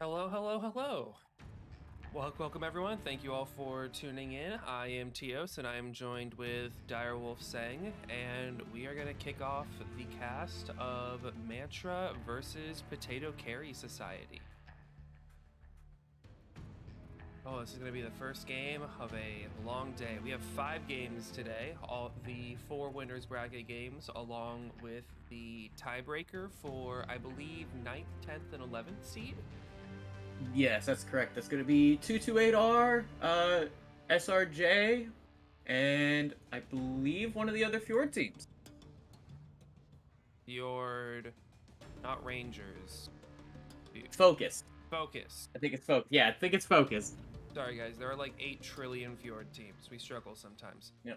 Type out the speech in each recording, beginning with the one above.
Hello, hello, hello. Welcome everyone. Thank you all for tuning in. I am Tios and I am joined with Direwolf Sang, and we are going to kick off the cast of Mantra versus Potato Carry Society. Oh, this is going to be the first game of a long day. We have 5 games today, all the 4 winners bracket games, along with the tiebreaker for, I believe, 9th, 10th, and 11th seed. Yes, that's correct. That's going to be 228R, SRJ, and I believe one of the other Fjord teams. Fjord, not Rangers. Focus. Focus. I think it's Focus. Yeah, I think it's Focus. Sorry guys, there are like 8 trillion Fjord teams. We struggle sometimes. Yeah.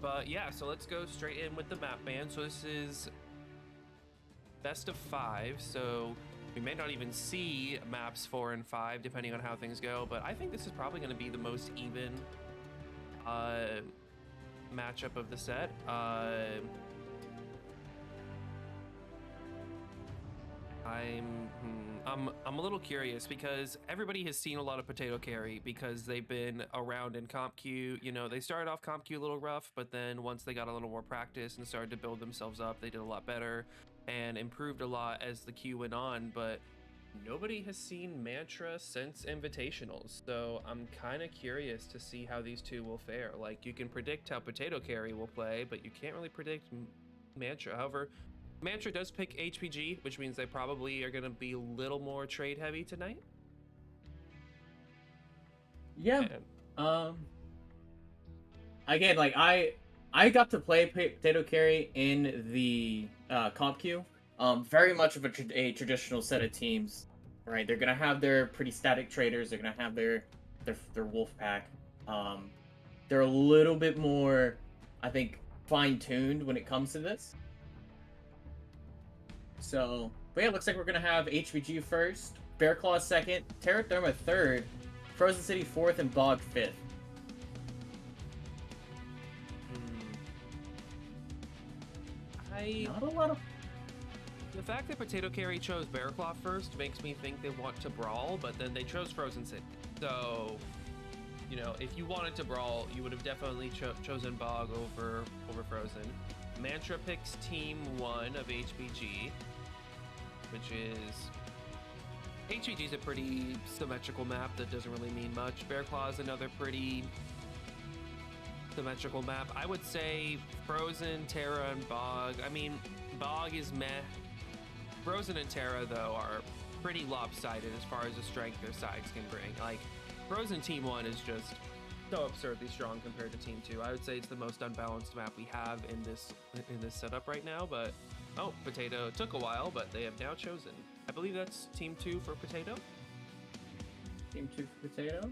But yeah, so let's go straight in with the map ban. So this is best of 5, so we may not even see maps 4 and 5 depending on how things go, but I think this is probably going to be the most even matchup of the set. I'm a little curious because everybody has seen a lot of Potato Carry because they've been around in Comp Q. You know, they started off Comp Q a little rough, but then once they got a little more practice and started to build themselves up, they did a lot better and improved a lot as the queue went on. But nobody has seen Mantra since Invitationals, so I'm kind of curious to see how these two will fare. Like, you can predict how Potato Carry will play, but you can't really predict Mantra. However, Mantra does pick HPG, which means they probably are going to be a little more trade heavy tonight. Yeah. And Again, like I got to play Potato Carry in the comp queue. Very much of a traditional set of teams, right? They're gonna have their pretty static traders. They're gonna have their wolf pack. They're a little bit more, I think, fine tuned when it comes to this. So, but yeah, it looks like we're gonna have HVG first, Bear Claw second, Terra Therma third, Frozen City fourth, and Bog fifth. Not a lot of. The fact that Potato Carry chose Bearclaw first makes me think they want to brawl, but then they chose Frozen City. So, you know, if you wanted to brawl, you would have definitely chosen Bog over Frozen. Mantra picks Team 1 of HBG, which is... HBG is a pretty symmetrical map that doesn't really mean much. Bearclaw is another pretty symmetrical map. I would say Frozen, Terra, and Bog. I mean, Bog is meh. Frozen and Terra, though, are pretty lopsided as far as the strength their sides can bring. Like, Frozen Team 1 is just so absurdly strong compared to Team 2. I would say it's the most unbalanced map we have in this setup right now, but... Oh, Potato took a while, but they have now chosen. I believe that's Team 2 for Potato. Team 2 for Potato?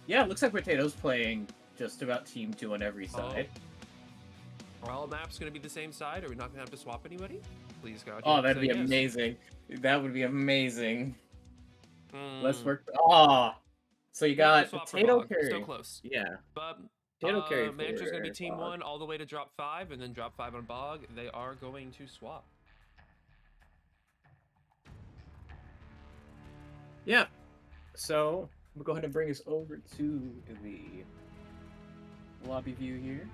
Yeah, it looks like Potato's playing just about Team 2 on every side. Are all maps going to be the same side? Are we not going to have to swap anybody? Please, God. Oh, that'd be amazing. That would be amazing. Let's Mm. work. Ah, so you got Swap for Potato Bog. Carry. Still close. Yeah. But Potato Carry Mantra's going to be for Team Bog. 1 all the way to drop 5, and then drop 5 on Bog. They are going to swap. Yeah. So we'll go ahead and bring us over to the lobby view here.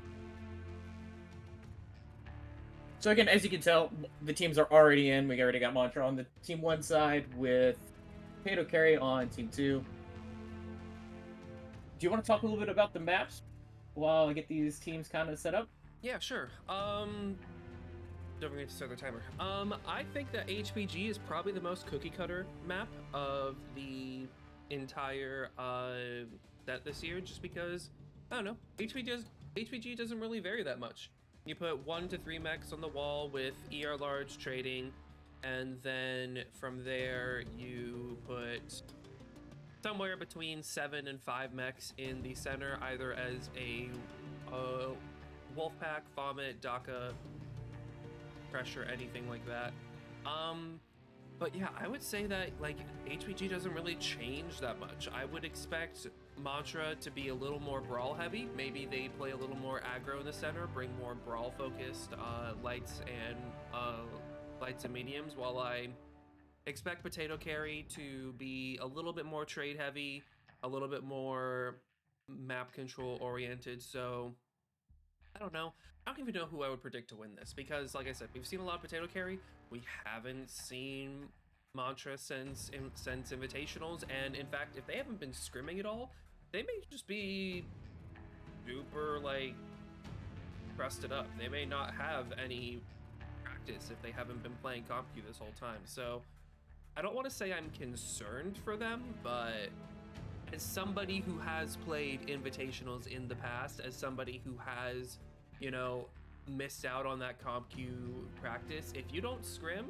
So again, as you can tell, the teams are already in. We already got Mantra on the Team 1 side with Potato Carry on Team 2. Do you want to talk a little bit about the maps while I get these teams kind of set up? Yeah, sure. Don't forget to start the timer. I think that HPG is probably the most cookie cutter map of the entire set this year, just because I don't know, HPG doesn't really vary that much. You put 1 to 3 mechs on the wall with ER large trading, and then from there you put somewhere between 7 and 5 mechs in the center, either as a Wolfpack, Vomit, Daka, Pressure, anything like that. But yeah, I would say that like HPG doesn't really change that much. I would expect Mantra to be a little more brawl heavy. Maybe they play a little more aggro in the center, bring more brawl focused lights and mediums, while I expect Potato Carry to be a little bit more trade heavy, a little bit more map control oriented. So I don't know. I don't even know who I would predict to win this because, like I said, we've seen a lot of Potato Carry. We haven't seen Mantra since Invitationals, and in fact, if they haven't been scrimming at all, they may just be super like crusted up. They may not have any practice if they haven't been playing CompQ this whole time. So I don't want to say I'm concerned for them, but as somebody who has played Invitationals in the past, as somebody who has, you know, missed out on that CompQ practice, if you don't scrim,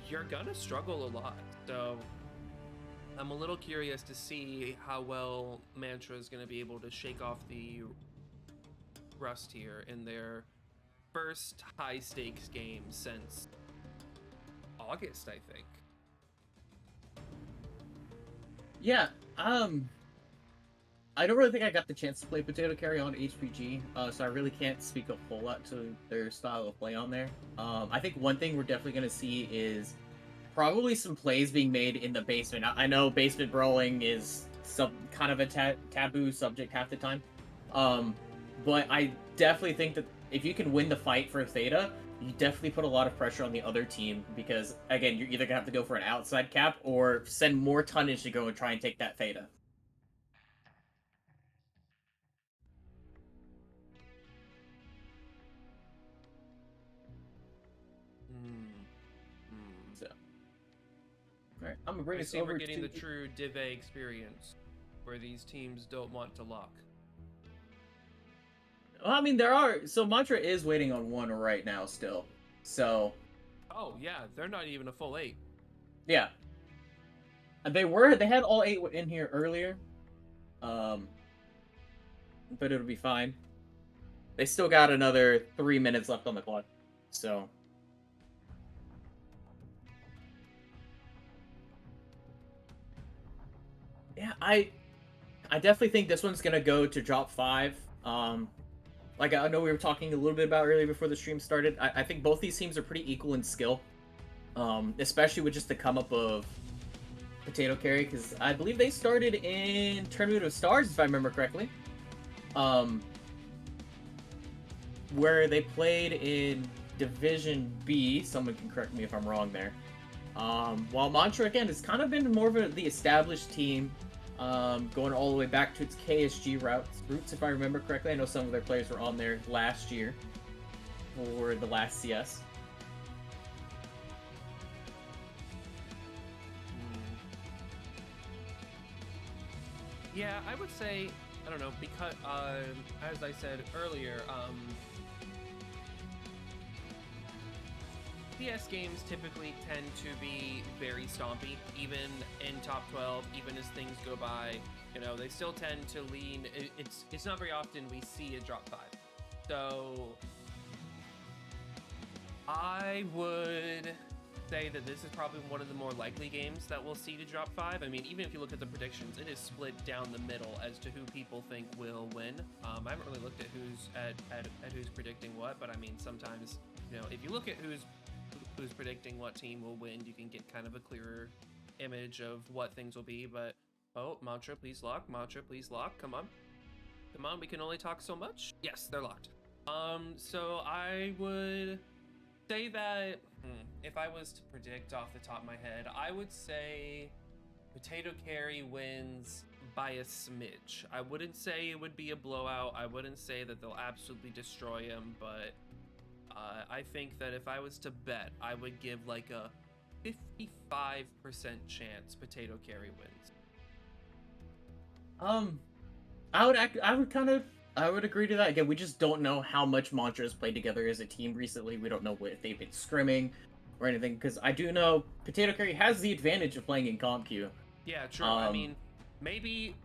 you're gonna struggle a lot. So I'm a little curious to see how well Mantra is gonna be able to shake off the rust here in their first high stakes game since August, I think. Yeah, I don't really think I got the chance to play Potato Carry on HPG, so I really can't speak a whole lot to their style of play on there. I think one thing we're definitely going to see is probably some plays being made in the basement. I know basement brawling is some kind of a taboo subject half the time, but I definitely think that if you can win the fight for Theta, you definitely put a lot of pressure on the other team because, again, you're either going to have to go for an outside cap or send more tonnage to go and try and take that Theta. So, all right, I'm gonna bring I this see over we're getting to the true Div A experience, where these teams don't want to lock. Well, I mean, there are. So Mantra is waiting on one right now still. So. Oh yeah, they're not even a full 8. Yeah. They had all 8 in here earlier. But it'll be fine. They still got another 3 minutes left on the clock. So. Yeah, I definitely think this one's gonna go to drop 5. Like I know we were talking a little bit about earlier before the stream started. I think both these teams are pretty equal in skill. Especially with just the come up of Potato Carry, because I believe they started in Tournament of Stars, if I remember correctly. Where they played in Division B. Someone can correct me if I'm wrong there. While Mantra, again, has kind of been more of the established team, going all the way back to its KSG roots, if I remember correctly. I know some of their players were on there last year for the last CS. Yeah, I would say, I don't know, because, as I said earlier, CS games typically tend to be very stompy, even in top 12, even as things go by. You know, they still tend to lean. It's not very often we see a drop 5. So I would say that this is probably one of the more likely games that we'll see to drop 5. I mean, even if you look at the predictions, it is split down the middle as to who people think will win. I haven't really looked at who's predicting what, but I mean, sometimes, you know, if you look at who's predicting what team will win, you can get kind of a clearer image of what things will be. But oh, Mantra, please lock. Mantra, please lock. Come on, we can only talk so much. Yes, they're locked. So I would say that if I was to predict off the top of my head, I would say Potato Carry wins by a smidge. I wouldn't say it would be a blowout. I wouldn't say that they'll absolutely destroy him, but I think that if I was to bet, I would give like a 55% chance Potato Carry wins. I would agree to that. Again, we just don't know how much Mantra has played together as a team recently. We don't know if they've been scrimming or anything, because I do know Potato Carry has the advantage of playing in CompQ. Yeah, true. I mean, maybe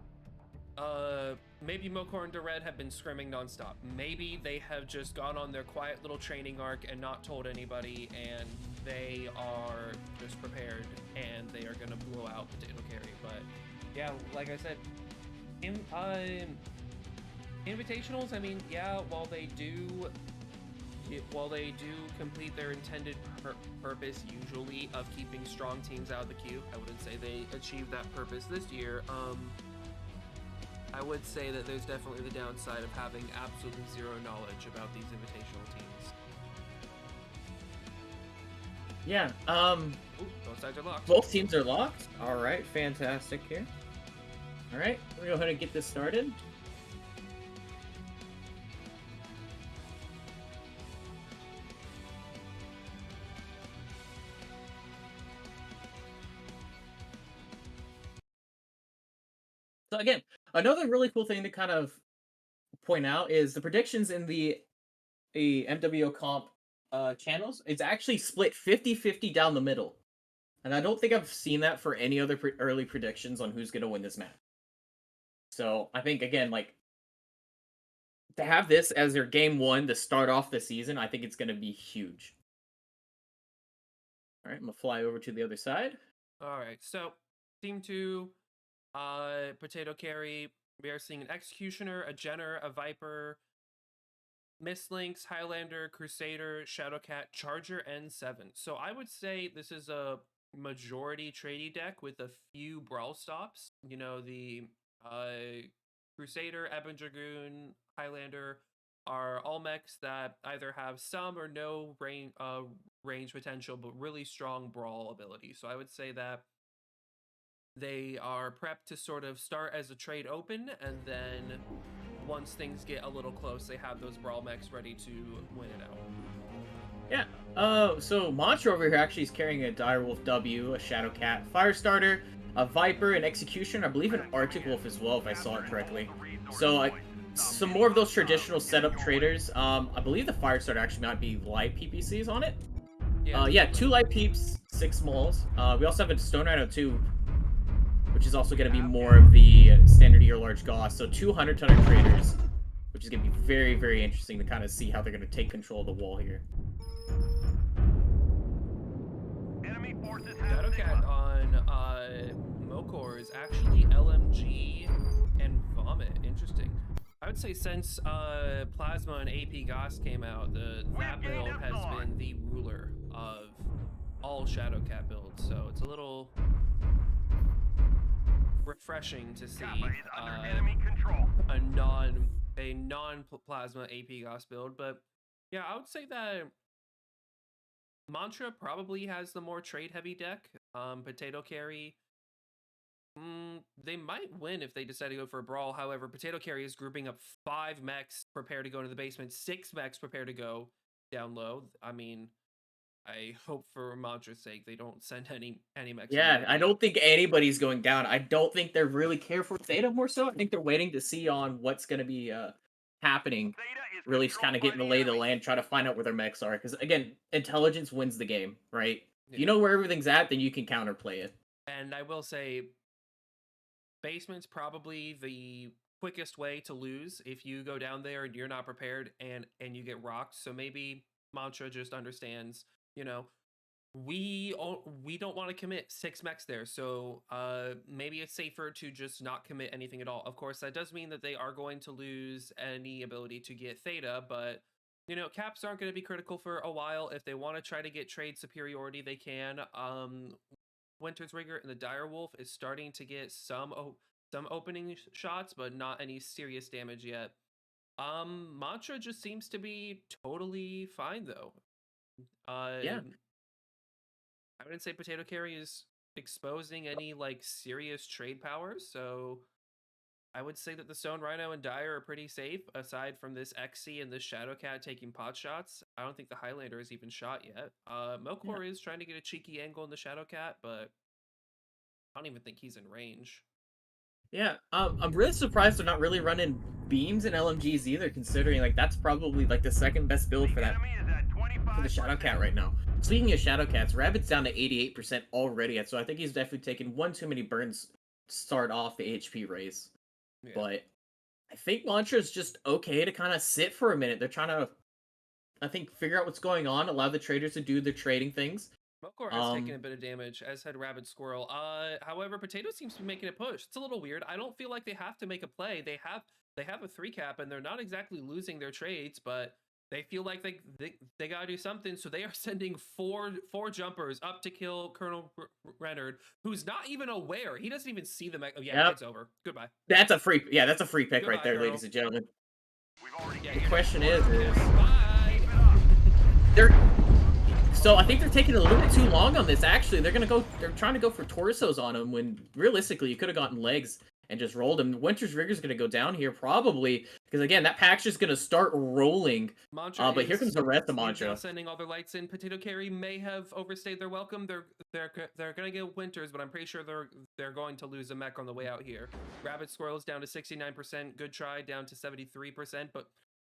Mokor and Red have been scrimming nonstop. Maybe they have just gone on their quiet little training arc and not told anybody, and they are just prepared, and they are gonna blow out Potato Carry. But yeah, like I said, invitationals, I mean, yeah, while they do while they do complete their intended purpose usually of keeping strong teams out of the queue, I wouldn't say they achieved that purpose this year. I would say that there's definitely the downside of having absolutely zero knowledge about these invitational teams. Yeah. Ooh, both sides are locked. Both teams are locked. All right, fantastic here. All right, we're gonna go ahead and get this started. So again, another really cool thing to kind of point out is the predictions in the MWO comp channels. It's actually split 50-50 down the middle. And I don't think I've seen that for any other early predictions on who's going to win this match. So I think, again, like, to have this as their game one to start off the season, I think it's going to be huge. All right, I'm going to fly over to the other side. All right, so team 2, Potato Carry, we are seeing an Executioner, a Jenner, a Viper, Mistlynx, Highlander, Crusader, Shadowcat, Charger, and 7. So I would say this is a majority tradey deck with a few brawl stops. You know, the Crusader, Ebon Dragoon, Highlander are all mechs that either have some or no range potential, but really strong brawl ability. So I would say that they are prepped to sort of start as a trade open, and then once things get a little close, they have those brawl mechs ready to win it out. Yeah. So Mantra over here actually is carrying a Direwolf W, a Shadowcat, Firestarter, a Viper, an Execution, I believe an Arctic Wolf as well, if I saw it correctly. So some more of those traditional setup traders. I believe the Firestarter actually might be light PPCs on it. Yeah, 2 light peeps, 6 smalls. We also have a Stone Rhino 2, which is also going to be more of the standard year large Gauss. So 200 ton traders, which is going to be very, very interesting to kind of see how they're going to take control of the wall here. Shadowcat on Mokor is actually LMG and Vomit. Interesting. I would say since Plasma and AP Gauss came out, that build has been the ruler of all Shadowcat builds. So it's a little refreshing to see a non-Plasma AP Gauss build. But yeah, I would say that Mantra probably has the more trade-heavy deck. Potato Carry, they might win if they decide to go for a brawl. However, Potato Carry is grouping up 5 mechs prepared to go into the basement, 6 mechs prepared to go down low. I mean, I hope for Mantra's sake they don't send any mechs. Yeah, I don't think anybody's going down. I don't think they're really care for Theta more so. I think they're waiting to see on what's going to be happening. Really just kind of getting the lay of the land, try to find out where their mechs are. Because, again, intelligence wins the game, right? Yeah. If you know where everything's at, then you can counterplay it. And I will say, basement's probably the quickest way to lose if you go down there and you're not prepared and you get rocked. So maybe Mantra just understands, you know, we don't want to commit 6 mechs there, so maybe it's safer to just not commit anything at all. Of course, that does mean that they are going to lose any ability to get Theta, but you know, caps aren't going to be critical for a while. If they want to try to get trade superiority, they can. Winter's Rigger and the Direwolf is starting to get some opening shots, but not any serious damage yet. Mantra just seems to be totally fine though. Yeah. I wouldn't say Potato Carry is exposing any like serious trade powers, so I would say that the Stone Rhino and Dire are pretty safe, aside from this XC and this Shadowcat taking pot shots. I don't think the Highlander is even shot yet. Mokor is trying to get a cheeky angle in the Shadowcat, but I don't even think he's in range. Yeah, I'm really surprised they're not really running beams and LMGs either, considering like that's probably like the second best build for that for the Shadowcat right now. Speaking of Shadowcats, Rabbit's down to 88% already, so I think he's definitely taken one too many burns to start off the HP race. Yeah. But I think Mantra's just okay to kind of sit for a minute. They're trying to, I think, figure out what's going on, allow the traders to do their trading things. Mokor has taken a bit of damage, as had Rabbit Squirrel. However, Potato seems to be making a push. It's a little weird. I don't feel like they have to make a play. They have a 3 cap, and they're not exactly losing their trades, but They feel like they gotta do something, so they are sending four jumpers up to kill Colonel Renard, who's not even aware. He doesn't even see the mech. Oh yeah, Yep. it's over. Goodbye. That's a free pick Goodbye, right there, Colonel. ladies and gentlemen. Yeah, The you're question dead. is Bye. they're so I think they're taking a little bit too long on this. Actually, they're trying to go for torsos on him when realistically you could have gotten legs and just rolled him. Winter's Rigor's gonna go down here probably because again that pack's just gonna start rolling. Mantra But here comes the rest of is now Mantra. sending all their lights in. Potato Carry may have overstayed their welcome. They're gonna get Winters, but I'm pretty sure they're going to lose a mech on the way out here. Rabbit Squirrel's down to 69%. Good try down to 73%, but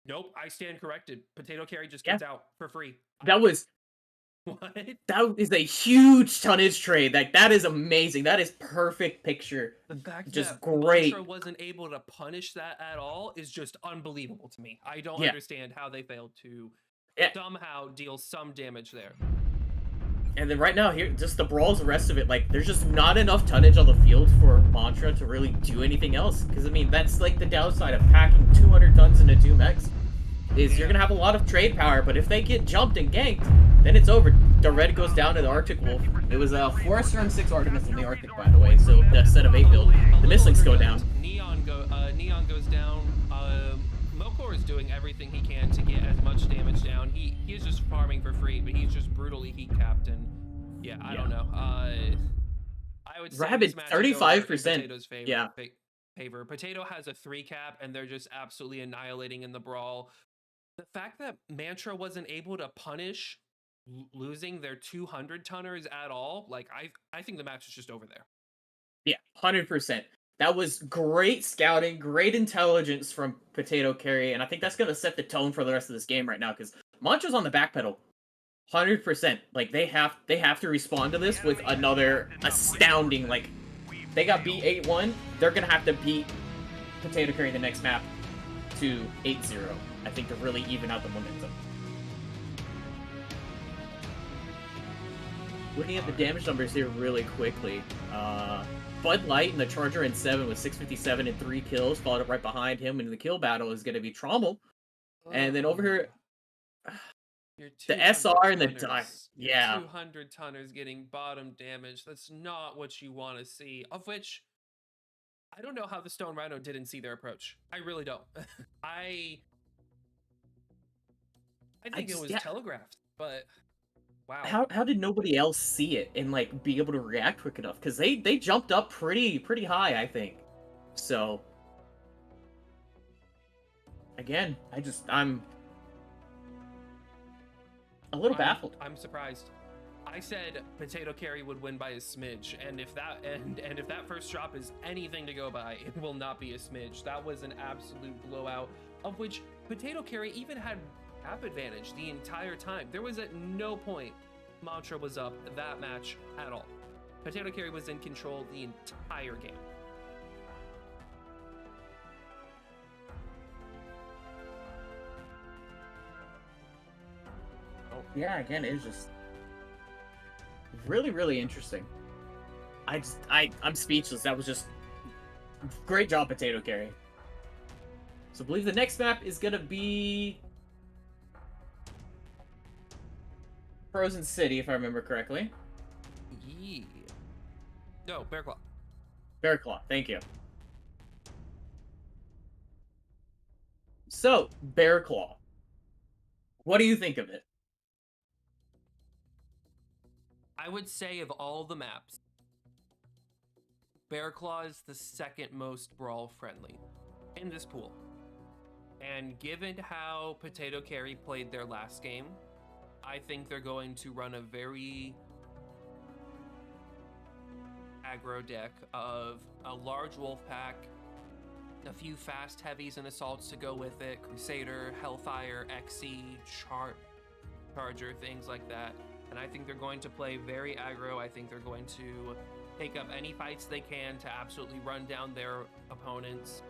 nope, I stand corrected. Potato Carry just gets out for free. That was What? That is a huge tonnage trade. Like that is amazing. That is perfect picture. The fact Just that great. Mantra wasn't able to punish that at all is just unbelievable to me. I don't Yeah. understand how they failed to somehow deal some damage there. And then right now here, just the brawls, the rest of it, like there's just not enough tonnage on the field for Mantra to really do anything else. Because I mean, that's like the downside of packing 200 tons into 2 mechs. Is you're gonna have a lot of trade power, but if they get jumped and ganked, then it's over. The red goes down to the Arctic Wolf. It was a Forester M6 Artemis in the Arctic, by the way, so the set of 8 build. The Mistlings go down. Neon goes down. Mokor is doing everything he can to get as much damage down. He is just farming for free, but he's just brutally heat capped, and yeah, I don't know. I would say Rabbit 35%. Yeah. Favor. Potato has a 3 cap, and they're just absolutely annihilating in the brawl. The fact that Mantra wasn't able to punish losing their 200 tonners at all, like I think the match is just over there. Yeah, 100%. That was great scouting, great intelligence from Potato Carry, and I think that's gonna set the tone for the rest of this game right now because Mantra's on the back pedal. 100%. Like they have to respond to this with another astounding, like they got beat 8-1, they're gonna have to beat Potato Carry the next map to 8-0. I think to really even out the momentum. Looking at the damage numbers here really quickly, Bud Light in the Charger in 7 with 657 and 3 kills, followed up right behind him in the kill battle is going to be Trommel. And then over here, the SR and the Dive. Yeah. 200 tonners getting bottom damage. That's not what you want to see. Of which, I don't know how the Stone Rhino didn't see their approach. I really don't. I think it was telegraphed, but wow. How did nobody else see it and like be able to react quick enough? Because they jumped up pretty high, I think. So again, I'm a little baffled. I'm surprised. I said Potato Carry would win by a smidge, and if that first drop is anything to go by, it will not be a smidge. That was an absolute blowout, of which Potato Carry even had cap advantage the entire time. There was at no point Mantra was up that match at all. Potato Carry was in control the entire game. Oh yeah, again, it's just really interesting. I'm speechless. That was just great job, Potato Carry. So I believe the next map is gonna be Frozen City, if I remember correctly. Yeah. No, Bear Claw. Bear Claw, thank you. So, Bear Claw. What do you think of it? I would say of all the maps, Bear Claw is the second most brawl friendly in this pool. And given how Potato Carry played their last game, I think they're going to run a very aggro deck of a large wolf pack, a few fast heavies and assaults to go with it, Crusader, Hellfire, XC, Charger, things like that. And I think they're going to play very aggro. I think they're going to take up any fights they can to absolutely run down their opponents.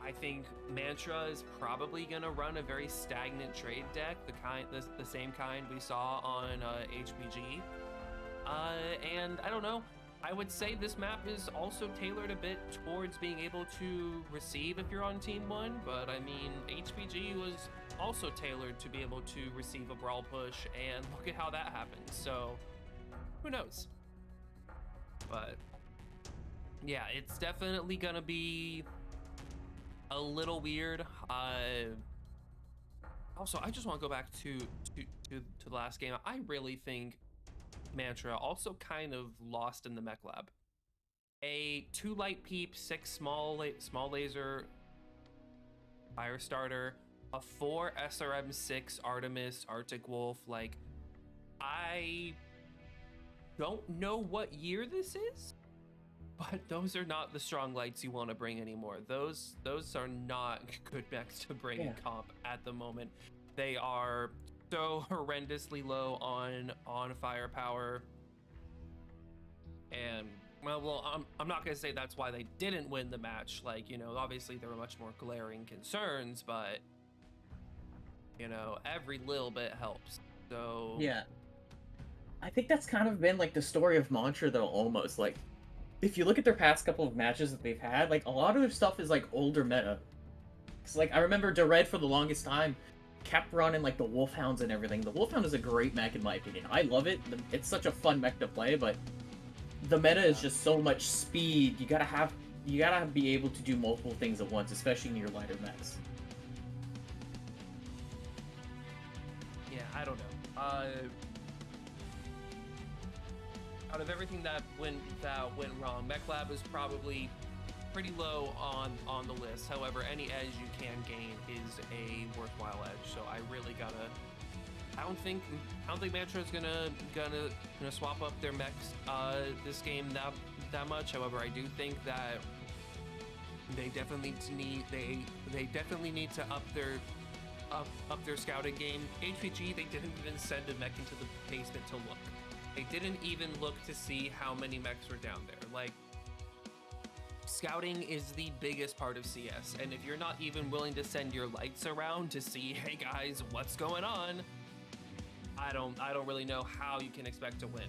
I think Mantra is probably going to run a very stagnant trade deck, the same kind we saw on HPG. And I don't know, I would say this map is also tailored a bit towards being able to receive if you're on Team 1, but I mean, HPG was also tailored to be able to receive a brawl push, and look at how that happened. So who knows? But yeah, it's definitely gonna be a little weird. Also, I just want to go back to the last game. I really think Mantra also kind of lost in the mech lab. A 2 light peep, 6 small laser fire starter, a 4 SRM, 6 Artemis Arctic Wolf. Like, I don't know what year this is, but those are not the strong lights you want to bring anymore. Those are not good mechs to bring in comp at the moment. They are so horrendously low on firepower. And well, I'm not gonna say that's why they didn't win the match. Like, you know, obviously there were much more glaring concerns, but you know, every little bit helps. So yeah, I think that's kind of been like the story of Mantra, though. Almost like, if you look at their past couple of matches that they've had, like a lot of their stuff is like older meta. Cause like I remember Red for the longest time kept running like the Wolfhounds and everything. The Wolfhound is a great mech in my opinion. I love it. It's such a fun mech to play, but the meta is just so much speed. You gotta be able to do multiple things at once, especially in your lighter mechs. yeah, I don't know. Out of everything that went wrong, Mech Lab is probably pretty low on the list. However, any edge you can gain is a worthwhile edge. So I really gotta. I don't think Mantra is gonna swap up their mechs this game that much. However, I do think that they definitely need to up their scouting game. HPG, they didn't even send a mech into the basement to look. They didn't even look to see how many mechs were down there. Like, scouting is the biggest part of CS, and if you're not even willing to send your lights around to see, hey guys, what's going on, I don't really know how you can expect to win.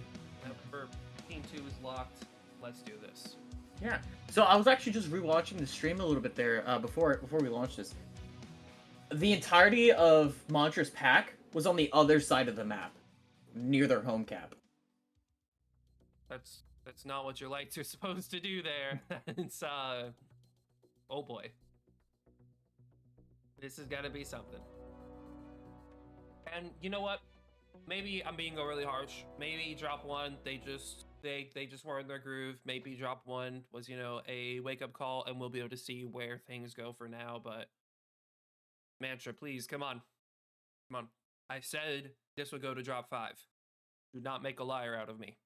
For Team 2 is locked. Let's do this. Yeah. So I was actually just rewatching the stream a little bit there before we launched this. The entirety of Mantra's pack was on the other side of the map, near their home cap. That's not what your lights are supposed to do there. It's oh boy. This is gotta be something. And you know what? Maybe I'm being overly harsh. Maybe drop 1, they just were in their groove. Maybe drop 1 was, you know, a wake-up call, and we'll be able to see where things go for now. But Mantra, please, come on. Come on. I said this would go to drop 5. Do not make a liar out of me.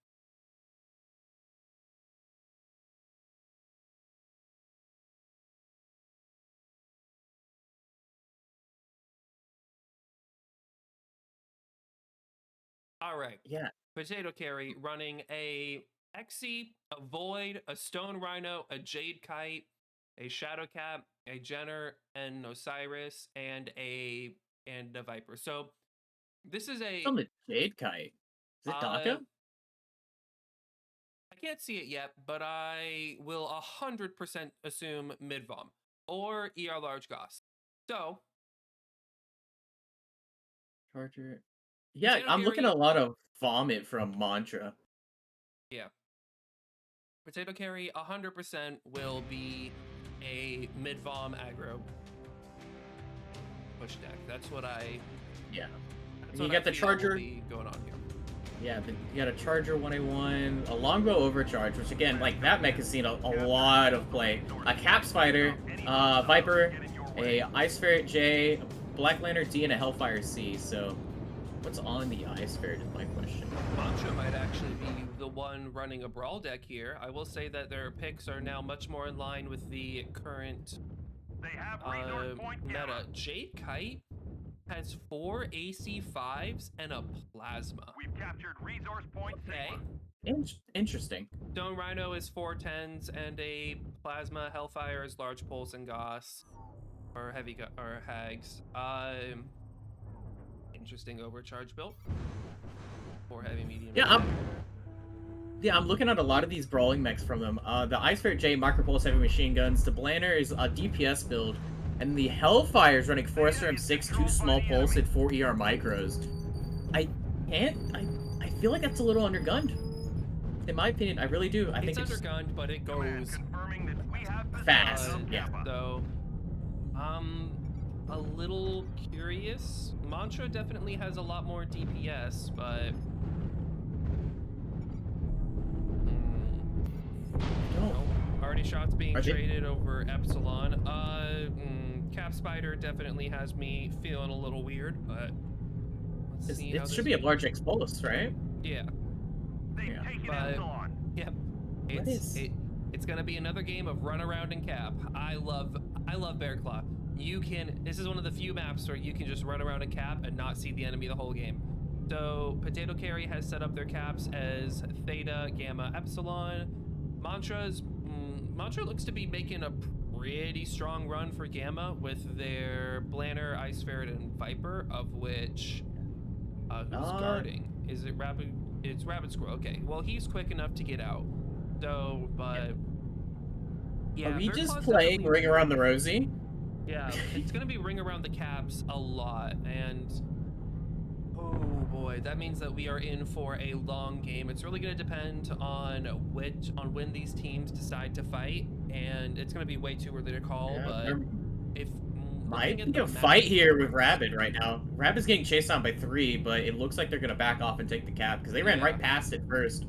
All right. Yeah. Potato Carry running a Exy, a Void, a Stone Rhino, a Jade Kite, a Shadow Cat, a Jenner, an Osiris, and a Viper. So this is a From the Jade Kite. Is it Daka? I can't see it yet, but I will 100% assume mid-vom or ER large Goss. So Charger. Yeah, I'm looking at a lot of vomit from Mantra. Yeah. Potato Carry 100% will be a mid-vom aggro push deck. That's what I... Yeah. That's You got the Charger going on here. Yeah, you got a Charger 1A1, a Longbow Overcharge, which again, like, that mech has seen a lot of play. A Cap Spider, Viper, a Ice Ferret J, a Black Lantern D, and a Hellfire C. So, what's on the Ice Ferret is my question. Mantra might actually be the one running a Brawl deck here. I will say that their picks are now much more in line with the current meta. Jade Kite has 4 AC5s and a Plasma. We've captured resource point. Okay. Interesting. Stone Rhino is 4 10s and a Plasma. Hellfire is large pulse and Goss, or heavy or Hags. Interesting overcharge build. 4 heavy, medium. Yeah, I'm looking at a lot of these brawling mechs from them. The Ice Ferret J, Micropulse heavy machine guns. The Blanner is a DPS build. And the Hellfire's running 4 SRM6, 2 small pulse, and 4 ER micros. I can't. I feel like that's a little undergunned. In my opinion, I really do. I It's think it's undergunned, but it goes fast. Yeah. So, a little curious. Mantra definitely has a lot more DPS, but No. already shots being Are they- traded over Epsilon. Cap Spider definitely has me feeling a little weird, but let's see how It this should be a goes. large Expulse, right? Yeah, Yeah. but yep, What is- it's gonna be another game of run around and cap. I love Bear Claw. This is one of the few maps where you can just run around and cap and not see the enemy the whole game. So Potato Carry has set up their caps as Theta, Gamma, Epsilon. Mantra looks to be making a pretty strong run for Gamma with their Blanner, Ice Ferret, and Viper, of which who's guarding? Is it Rapid? It's Rapid Squirrel. Okay, well he's quick enough to get out. So, but yeah, Are we Bear just Claw's playing definitely- Ring Around the Rosie? Yeah, it's gonna be ring around the caps a lot, and oh boy, that means that we are in for a long game. It's really gonna depend on when these teams decide to fight, and it's gonna be way too early to call. Yeah, but there if might looking at be a the map- fight here with Rabid right now. Rabid's getting chased down by 3, but it looks like they're gonna back off and take the cap because they ran Yeah. right past it first.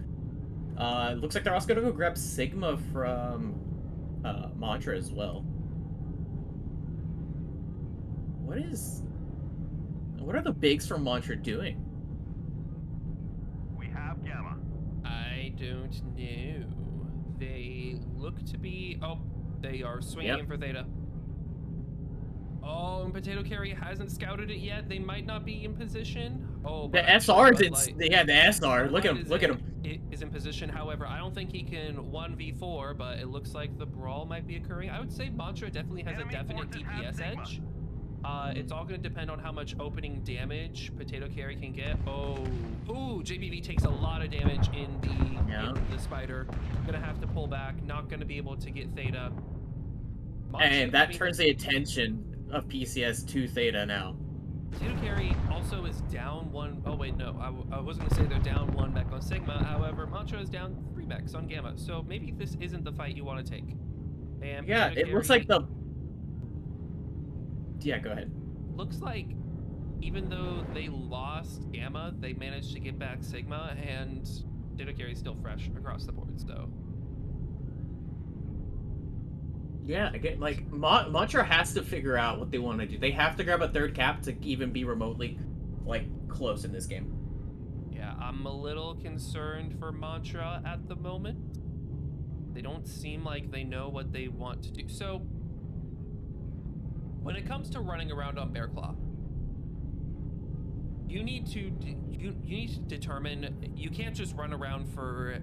It looks like they're also gonna go grab Sigma from Mantra as well. What are the bigs from Mantra doing? We have Gamma. I don't know. They look to be. Oh, they are swinging in for Theta. Oh, and Potato Carry hasn't scouted it yet. They might not be in position. Oh, The but SR Bud is Light- yeah, the SR. Bud Look at Light him. Look at him. Is in position. However, I don't think he can 1v4, but it looks like the brawl might be occurring. I would say Mantra definitely has a Enemy definite forces have DPS Sigma. edge. It's all going to depend on how much opening damage Potato Carry can get. Ooh, JBV takes a lot of damage in the Spider. Gonna have to pull back. Not gonna be able to get Theta. Mantra, And that turns the attention of PCS to Theta now. Potato Carry also is down 1. Oh wait, no, I was gonna say they're down 1 mech on Sigma. However, Mantra is down 3 mechs on Gamma. So maybe this isn't the fight you want to take. And Yeah, Potato it looks Carry like the. Yeah, go ahead. looks like even though they lost Gamma, they managed to get back Sigma, and Potato Carry is still fresh across the board. So Yeah, again, like Mantra has to figure out what they want to do. They have to grab a 3rd cap to even be remotely, like, close in this game. yeah, I'm a little concerned for Mantra at the moment. They don't seem like they know what they want to do. So when it comes to running around on Bear Claw, you need to determine. You can't just run around for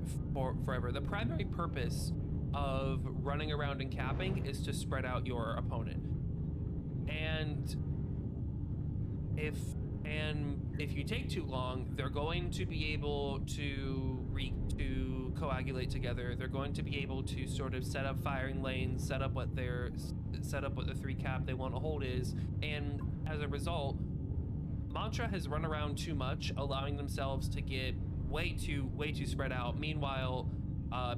forever. The primary purpose of running around and capping is to spread out your opponent. And if you take too long, they're going to be able to coagulate together. They're going to be able to sort of set up firing lanes, set up what the 3 cap they want to hold is, and as a result, Mantra has run around too much, allowing themselves to get way too spread out. Meanwhile,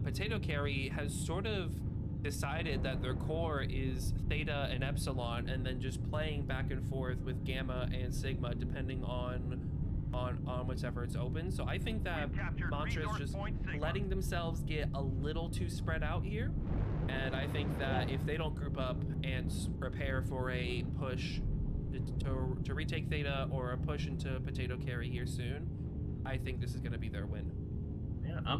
Potato Carry has sort of decided that their core is Theta and Epsilon, and then just playing back and forth with Gamma and Sigma depending on whichever it's open. So I think that Mantra is just letting themselves get a little too spread out here, and I think that if they don't group up and prepare for a push to retake Theta or a push into Potato Carry here soon, I think this is going to be their win. Yeah,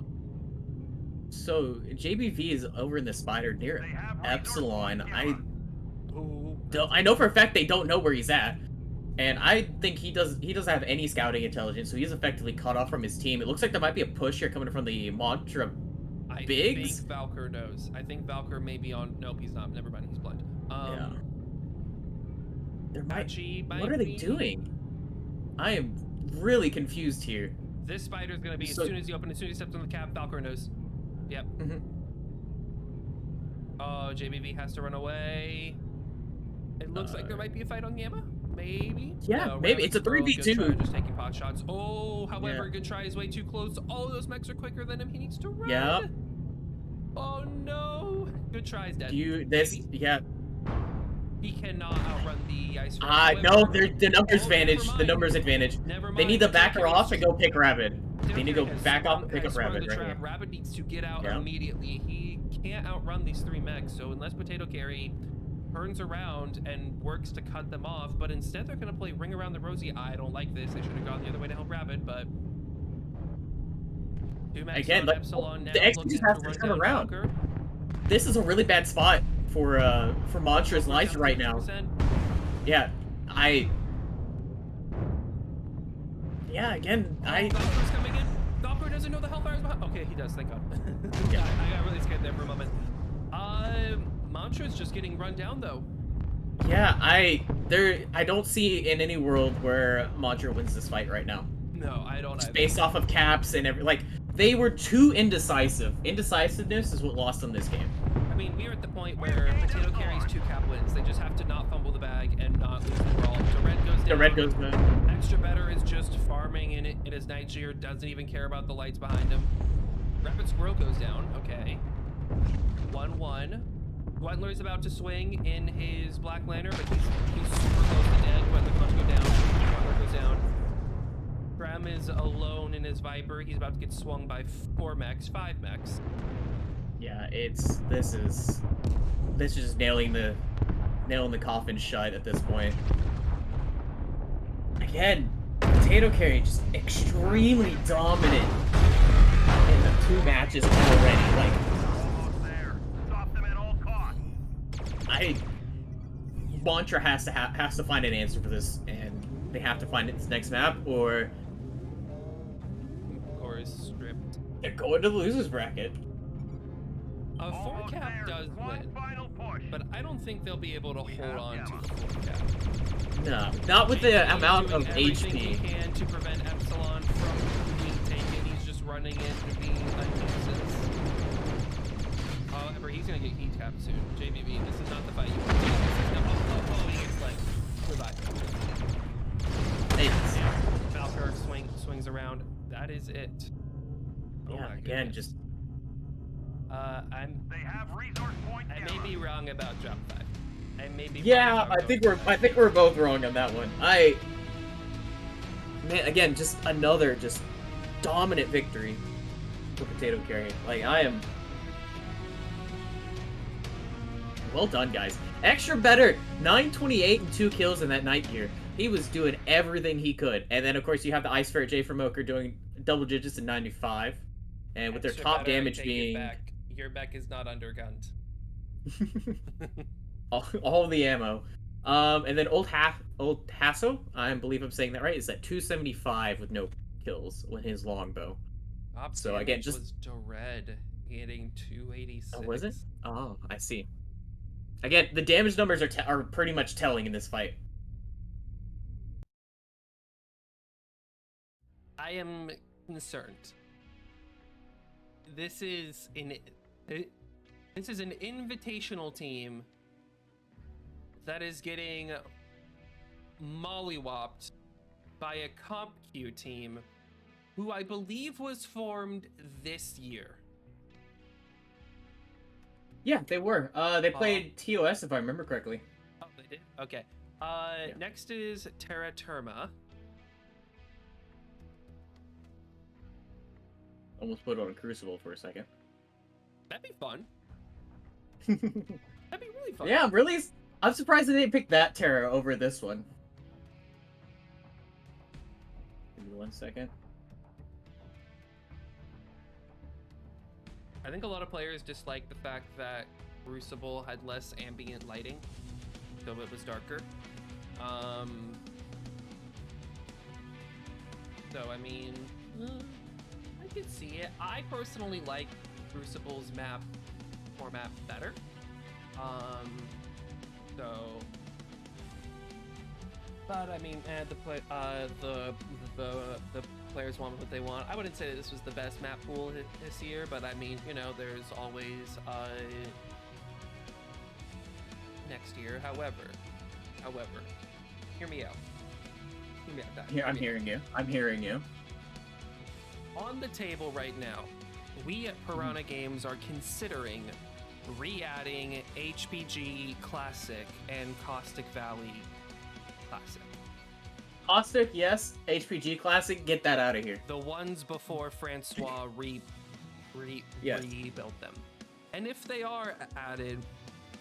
So JBV is over in the Spider near Epsilon. I know for a fact they don't know where he's at, and I think he doesn't have any scouting intelligence, so he's effectively cut off from his team. It looks like there might be a push here coming from the Mantra bigs. I think Valkyr knows. I think Valkyr may be on. Nope, he's not. Never mind, he's blind. Yeah. Patchy might What are they be- doing? I am really confused here. This Spider's gonna be So- as soon as he steps on the cap. Valkyr knows. Yep. Mhm. Oh, JBV has to run away. It looks like there might be a fight on Gamma. Maybe. Yeah, No, maybe. It's a Rabbit's girl, 3v2. Good try, just taking pot shots. Oh, however, Yeah. Good try is way too close. All of those mechs are quicker than him. He needs to run. Yeah. Oh no. Good try is dead. This, Maybe. yeah. He cannot outrun the ice. No, the numbers advantage. The numbers advantage. Never mind. They need to back her Potato off and go pick Rabbit. They need to go has back off sprung- and pick has up sprung Rabbit the right trap. here. Rabbit needs to get out Yeah. immediately. He can't outrun these 3 mechs, so unless Potato Carry turns around and works to cut them off, but instead they're gonna play Ring Around the Rosie. I don't like this. They should have gone the other way to help Rabbit, but 2 mechs Again, on like, Epsilon now the X looking just to has to run turn down around. Joker. This is a really bad spot for Monstra's life right now. 50%. Yeah, again, Valkyrie's coming in. Valkyrie doesn't know the Hellfire's behind. Okay, he does, thank God. Yeah. I got really scared there for a moment. Mantra's just getting run down though. yeah, I don't see in any world where Mantra wins this fight right now. No, I don't Just either. based off of caps and they were too indecisive. Indecisiveness is what lost them this game. I mean, we're at the point where Potato carries 2 cap wins. They just have to not fumble the bag and not lose the brawl. So Red goes down. The red goes down. Extra Better is just farming in his night gear, doesn't even care about the lights behind him. Rapid Squirrel goes down, okay. 1-1. Gwendler's about to swing in his Black Lantern, but he's super close to dead. Gwendler can't go down. Gwendler goes down. Graham is alone in his Viper. He's about to get swung by 4 mechs, 5 mechs. Yeah, this is just nailing the coffin shut at this point. Again, Potato Carry just extremely dominant in the 2 matches already. Like, Almost there. Stop them at all costs. Mantra has to find an answer for this, and they have to find its next map, or Is stripped. they're going to the losers bracket. A 4 Almost cap there. does One win, final push. but I don't think they'll be able to hold have on Gamma. to a 4 cap. No, not with the He's amount of doing everything he HP. can to prevent Epsilon from being taken. He's just running in and being a nuisance. However, he's gonna get heat capped soon. JVB, this is not the fight you want. This is no he gets like goodbye. Valkyr swings around. That is it. Oh Yeah, my again, goodness. just They have resource point. I may be wrong about drop 5. I may be yeah. wrong about I think we're both wrong on that one. Man, again, just another dominant victory for Potato Carry. Like, I am. Well done, guys. Extra Better, 928 and 2 kills in that night gear. He was doing everything he could. And then, of course, you have the Ice Ferret J from Oker doing double digits in 95. And with their Extra top better, I damage take it being back. Your Beck is not undergunned. all the ammo. And then Old Hasso, I believe I'm saying that right, is at 275 with no kills with his longbow. So, again, Damage just- was Dread hitting 286. Oh, was it? Oh, I see. Again, the damage numbers are pretty much telling in this fight. I am concerned. This is an invitational team that is getting mollywopped by a comp Q team who I believe was formed this year. Yeah, they were. They played TOS if I remember correctly. Oh, they did? Okay. Next is Terra Terma. Almost put on a Crucible for a second. That'd be fun. That'd be really fun. Yeah, I'm surprised that they picked that Terra over this one. Give me 1 second. I think a lot of players dislike the fact that Crucible had less ambient lighting, so it was darker. So I mean, I could see it. I personally like Crucible's map format better. But I mean, the players want what they want. I wouldn't say that this was the best map pool this year, but I mean, you know, there's always next year. However, However, hear me out. Hear me out, Doc. Here, I'm Hear me hearing you. I'm hearing you. out. On the table right now, we at Piranha Games are considering re-adding HPG Classic and Caustic Valley Classic. Caustic, yes. HPG Classic, get that out of here. The ones before Francois Yes. rebuilt them. And if they are added,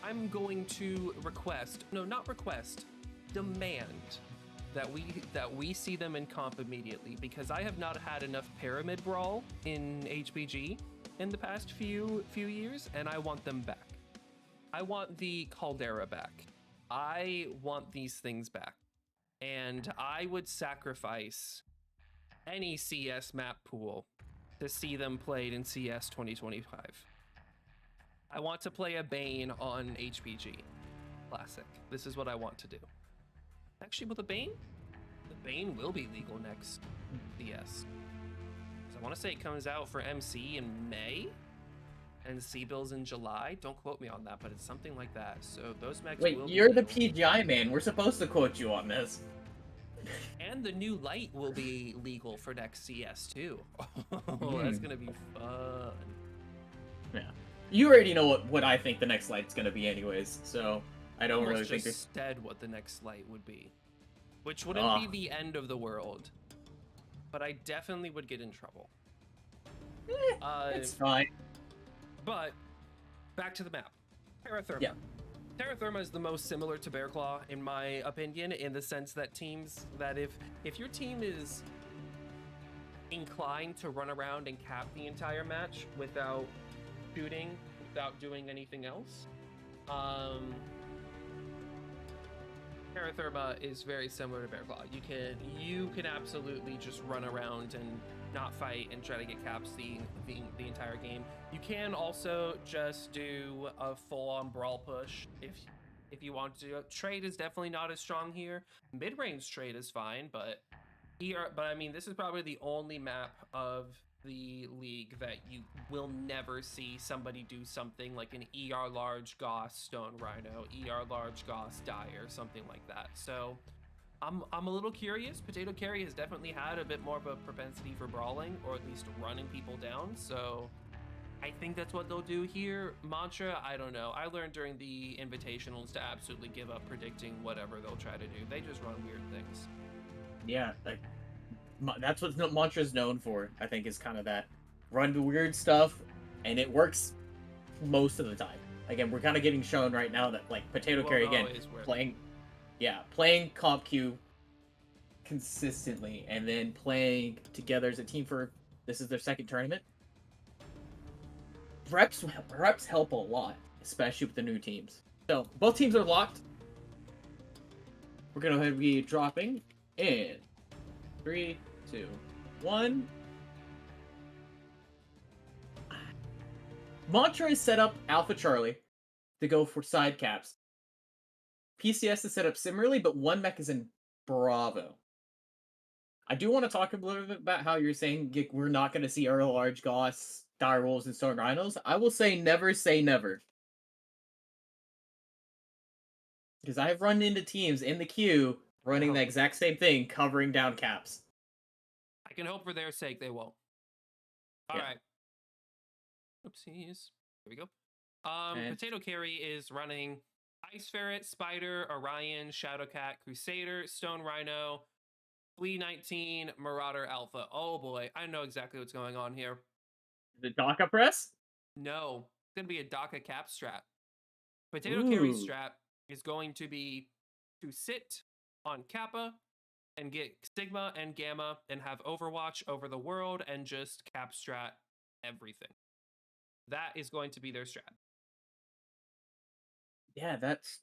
I'm going to demand that we see them in comp immediately, because I have not had enough Pyramid Brawl in HPG in the past few years, and I want them back. I want the Caldera back. I want these things back. And I would sacrifice any CS map pool to see them played in CS 2025. I want to play a Bane on HPG Classic. This is what I want to do. Actually, with the Bane will be legal next CS. I want to say it comes out for MC in May and C-Bills in July. Don't quote me on that, but it's something like that. So those mechs Wait, will be you're the legal. PGI man. We're supposed to quote you on this. And the new light will be legal for next CS too. Oh, that's gonna be fun. Yeah. You already know what I think the next light's gonna be anyways, so I don't really Almost think just there's... said what the next light would be, which wouldn't be the end of the world, but I definitely would get in trouble. It's fine. But back to the map. Terra Therma. Yeah. Terra Therma is the most similar to Bear Claw, in my opinion, in the sense that teams that if your team is inclined to run around and cap the entire match without shooting, without doing anything else, Terra Therma is very similar to Bear Claw. You can absolutely just run around and not fight and try to get caps the entire game. You can also just do a full-on brawl push if you want to. Trade is definitely not as strong here. Mid-range trade is fine, but I mean, this is probably the only map of the league that you will never see somebody do something like an ER large Goss Stone Rhino, ER large Goss Dire, something like that. So I'm a little curious. Potato Carry has definitely had a bit more of a propensity for brawling, or at least running people down. So I think that's what they'll do here. Mantra, I don't know. I learned during the invitationals to absolutely give up predicting whatever they'll try to do. They just run weird things. Yeah, like that's what Mantra's known for. I think is kind of that run the weird stuff, and it works most of the time. Again, we're kind of getting shown right now that like Potato Carry again playing comp queue consistently, and then playing together as a team for this is their second tournament. Reps help a lot, especially with the new teams. So both teams are locked. We're gonna be dropping in 3, 2, 1. Mantra is set up Alpha Charlie to go for side caps. PCS is set up similarly, but one mech is in Bravo. I do want to talk a little bit about how you're saying we're not going to see Earl Large, Goss, Dire Wolves, and Stone Rhinos. I will say never. Because I have run into teams in the queue running the exact same thing, covering down caps. I can hope for their sake they won't. All right. Oopsies. Here we go. Potato Carry is running Ice Ferret, Spider, Orion, Shadowcat, Crusader, Stone Rhino, Flea 19, Marauder Alpha. Oh boy, I know exactly what's going on here. The DACA press? No, it's going to be a DACA cap strat. Potato Carry strat is going to be to sit on Kappa and get Sigma and Gamma and have Overwatch over the world and just cap strat everything. That is going to be their strat. Yeah, that's...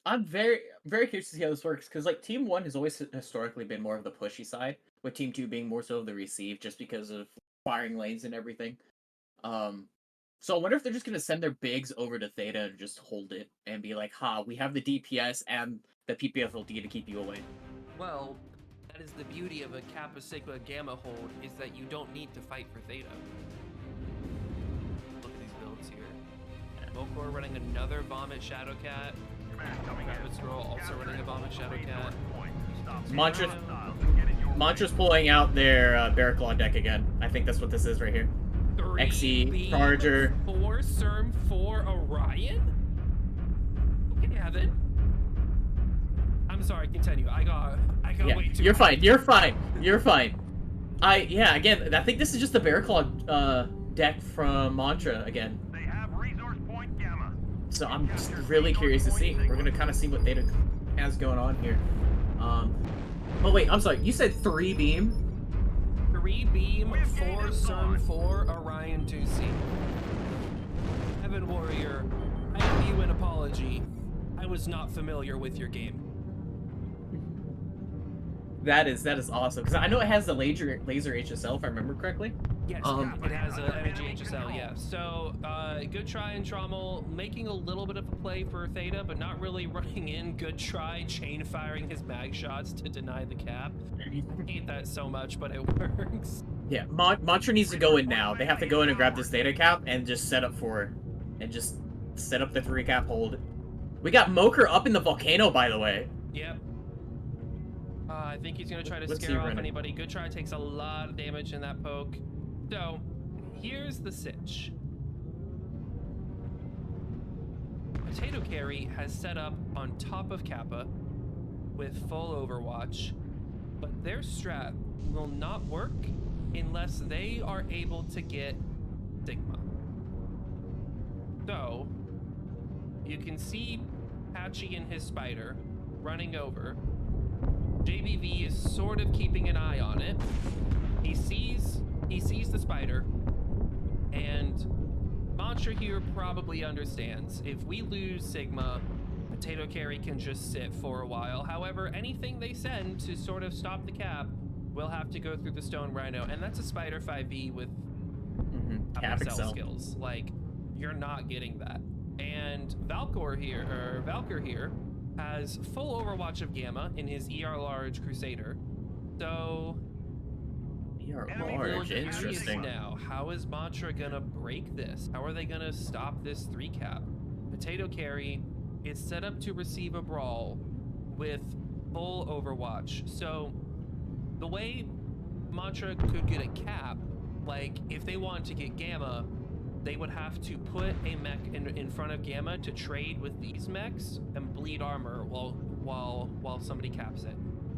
I'm very curious to see how this works, because like Team 1 has always historically been more of the pushy side, with Team 2 being more so of the receive, just because of firing lanes and everything. So I wonder if they're just going to send their bigs over to Theta and just hold it, and be like, ha, we have the DPS and the PPFLD to keep you away. Well, that is the beauty of a Kappa Sigma Gamma hold, is that you don't need to fight for Theta. Look at these builds here. Valkor running another Vomit Shadowcat. Rapid Scroll also running a Vomit Shadowcat. Mantra's pulling out their Bear Claw deck again. I think that's what this is right here. 3 XE, beam, Charger. 4 Serm, 4 Orion? Okay, Evan. I'm sorry, continue. I got Yeah, way too you're high. fine. You're fine. You're fine. Again, I think this is just the Bear Claw deck from Mantra again. They have resource point Gamma. So I'm just really curious to see. We're gonna kind of see what Theta has going on here. Oh wait, I'm sorry. You said 3 beam. 3 beam, 4 Serm, 4 Orion 2C. Evan Warrior, I owe you an apology. I was not familiar with your game. That is awesome because I know it has the laser HSL if I remember correctly. Yes, it has an energy HSL, yeah. So, good try in Trommel, making a little bit of a play for Theta, but not really running in. Good try, chain firing his mag shots to deny the cap. I hate that so much, but it works. Yeah, Mantra needs to go in now. They have to go in and grab this Theta cap and just set up for it. And just set up the 3 cap hold. We got Moker up in the volcano, by the way. Yep. I think he's going to try to What's he scare off running? anybody. Good try takes a lot of damage in that poke. So, here's the sitch. Potato Carry has set up on top of Kappa with full Overwatch, but their strat will not work unless they are able to get Sigma. So, you can see Patchy and his spider running over. JBV is sort of keeping an eye on it. He sees the spider, and Mantra here probably understands. If we lose Sigma, Potato Carry can just sit for a while. However, anything they send to sort of stop the cap will have to go through the Stone Rhino, and that's a Spider 5e with Cap Excel Excel. skills. Like, you're not getting that. And Valkor here has full Overwatch of Gamma in his ER Large Crusader. So, You're Enemy large. forces Interesting. now, how is Mantra gonna break this? How are they gonna stop this 3 cap? Potato Carry is set up to receive a brawl with full Overwatch. So, the way Mantra could get a cap, like if they wanted to get Gamma, they would have to put a mech in front of Gamma to trade with these mechs and bleed armor while somebody caps it.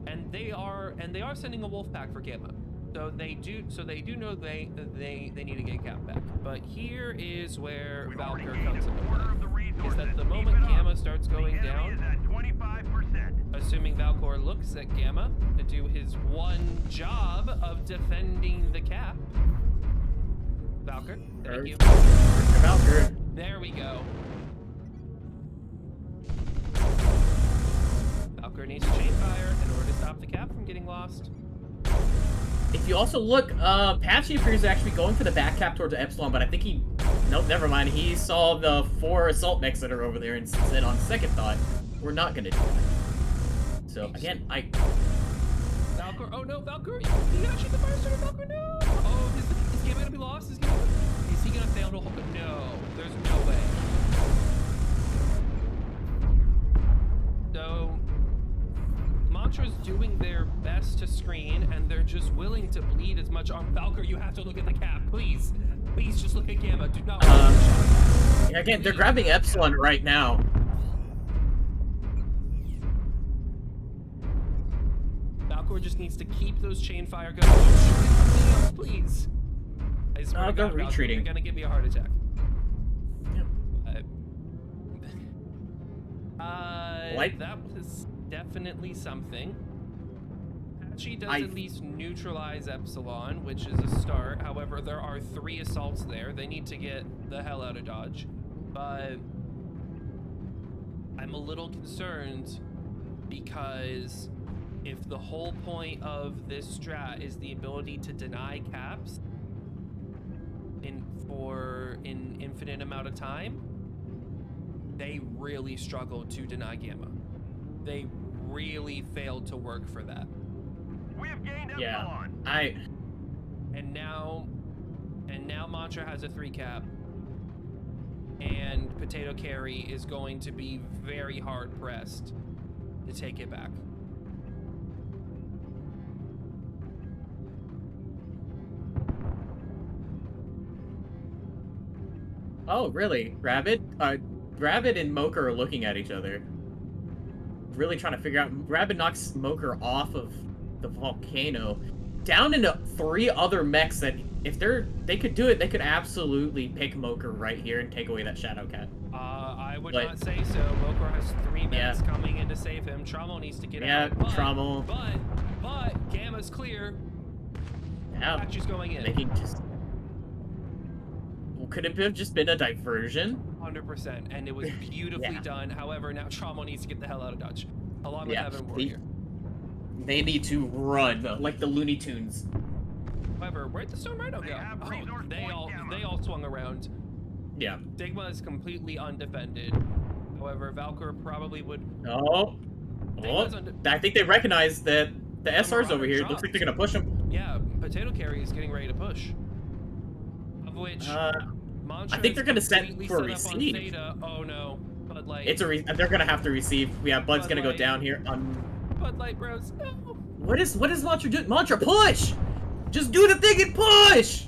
And they are sending a wolf pack for Gamma. So they do know they need to get cap back. But here is where We've already Valkyr gained comes a into quarter play. of the resources. Is that the Keep moment it up. Gamma starts The going enemy down, is at 25%. assuming Valkor looks at Gamma to do his one job of defending the cap. Valkyr, thank you. Valkyr. There we go. Valkyr needs to chain fire in order to stop the cap from getting lost. If you also look, Patchy appears to actually going for the back cap towards Epsilon, but I think nope, never mind. He saw the 4 assault mechs that are over there and said on second thought, we're not gonna do that. So again, Valkyr, oh no, Valkyr, you gotta shoot the fire starter, Valkyr, no! Oh, is Gamma gonna be lost? Is he gonna fail to hold? No, there's no way. So, Mantra's doing their best to screen, and they're just willing to bleed as much on Valkyr. You have to look at the cap, please. Please just look at Gamma. Do not. again, they're grabbing Epsilon right now. Valkyr just needs to keep those chain fire guns. Don't shoot at something else, please. I swear to They're God, Valkyr, retreating. you're gonna give me a heart attack. Like- That was definitely something. Patchy does at least neutralize Epsilon, which is a start. However, there are 3 assaults there. They need to get the hell out of Dodge. But I'm a little concerned because if the whole point of this strat is the ability to deny caps for an infinite amount of time, they really struggled to deny Gamma. They really failed to work for that. We have gained Yeah, Epsilon. And now Mantra has a 3 cap. and Potato Carry is going to be very hard pressed to take it back. Oh, really? Rabbit? Rabbit and Mocha are looking at each other. Really trying to figure out. Rabbit knocks Smoker off of the volcano. Down into 3 other mechs that, if they could do it, they could absolutely pick Mocha right here and take away that Shadow Cat. I would not say so. Mokor has 3 mechs coming in to save him. Trommel needs to get out. Yeah, Trommel. But Gamma's clear. Yeah. Patchy's going in. They can just... Well, could it have just been a diversion? 100%, and it was beautifully done. However, now Trommel needs to get the hell out of Dutch, along with Evan Warrior. They need to run like the Looney Tunes. However, where'd the Stone Rhino go? Oh, they all swung around. Yeah. Digma is completely undefended. However, Valkyr probably would. I think they recognize that the SR's over here. Dropped. Looks like they're gonna push him. Yeah, Potato Carry is getting ready to push. Of which, I think they're gonna set for a receive. Oh no, Bud Light. They're gonna have to receive. Yeah, Bud's gonna go down here. Bud Light Bros. No. What is Mantra doing? Mantra, push! Just do the thing and push!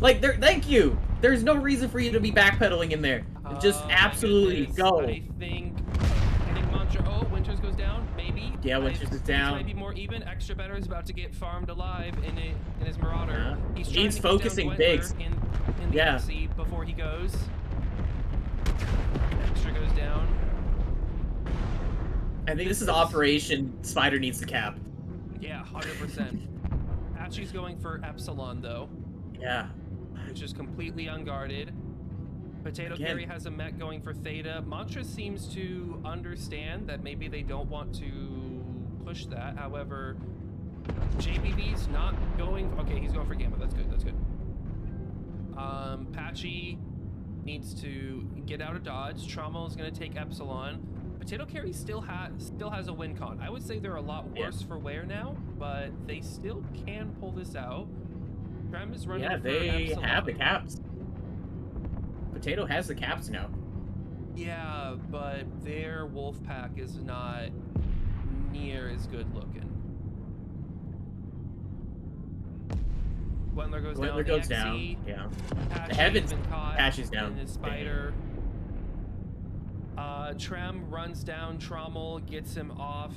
Like, thank you! There's no reason for you to be backpedaling in there. Just absolutely go. I think Mantra. Oh, Winters goes down. Maybe. Yeah, Winters is down. Might be more even. Extra Better is about to get farmed alive in his Marauder. He's focusing big. In the FC before he goes. Extra goes down. I think this is Operation Spider Needs the Cap. Yeah, 100%. Patchy's going for Epsilon though. Yeah. Which is completely unguarded. Potato Carry has a mech going for Theta. Mantra seems to understand that maybe they don't want to push that. However, JBB's not going. Okay, he's going for Gamma. That's good. That's good. Patchy needs to get out of dodge. Trommel is going to take Epsilon. Potato Carry still has a win con. I would say they're a lot worse for wear now, but they still can pull this out. Trem is running for they Epsilon. have the caps. Potato has the caps now. Yeah, but their wolf pack is not near as good looking. Wendler goes down. Goes down. Yeah. Patchy's down. His spider. Trem runs down Trommel, gets him off.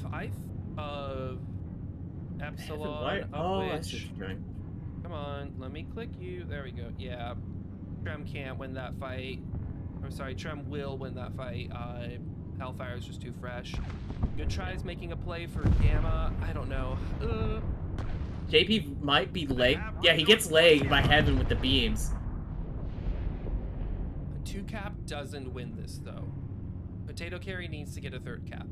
Epsilon. I see what you're doing. Come on, let me click you. There we go. Yeah. Trem can't win that fight. I'm sorry, Trem will win that fight. Hellfire is just too fresh. Good tries making a play for Gamma. I don't know. JP might be legged. Yeah, he gets legged by Heaven with the beams. A 2-cap doesn't win this though. Potato Carry needs to get a 3rd cap.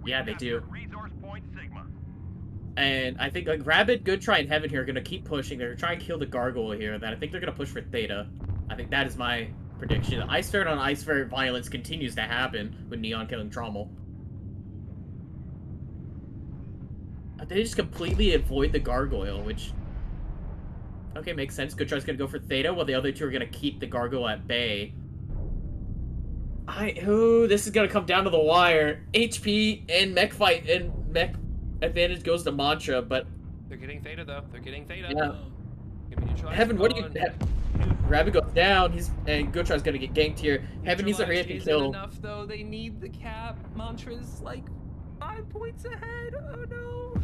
Yeah, they do. Resource point Sigma. And I think like Rabbit, Good Try, and Heaven here are gonna keep pushing. They're trying to kill the Gargoyle here. That I think they're gonna push for Theta. I think that is my prediction. Ice Ferret on Ice Ferret violence continues to happen with Neon killing Trommel. They just completely avoid the Gargoyle, which... Okay, makes sense. Good Try's gonna go for Theta, while the other 2 are gonna keep the Gargoyle at bay. This is gonna come down to the wire. HP and mech fight and mech advantage goes to Mantra, but... They're getting Theta though. They're getting Theta. Yeah. Heaven, what do you... Rabbit goes down, and Good Try's gonna get ganked here. Heaven needs to hurry up and kill. Enough though, they need the cap. Mantra's like 5 points ahead. Oh no.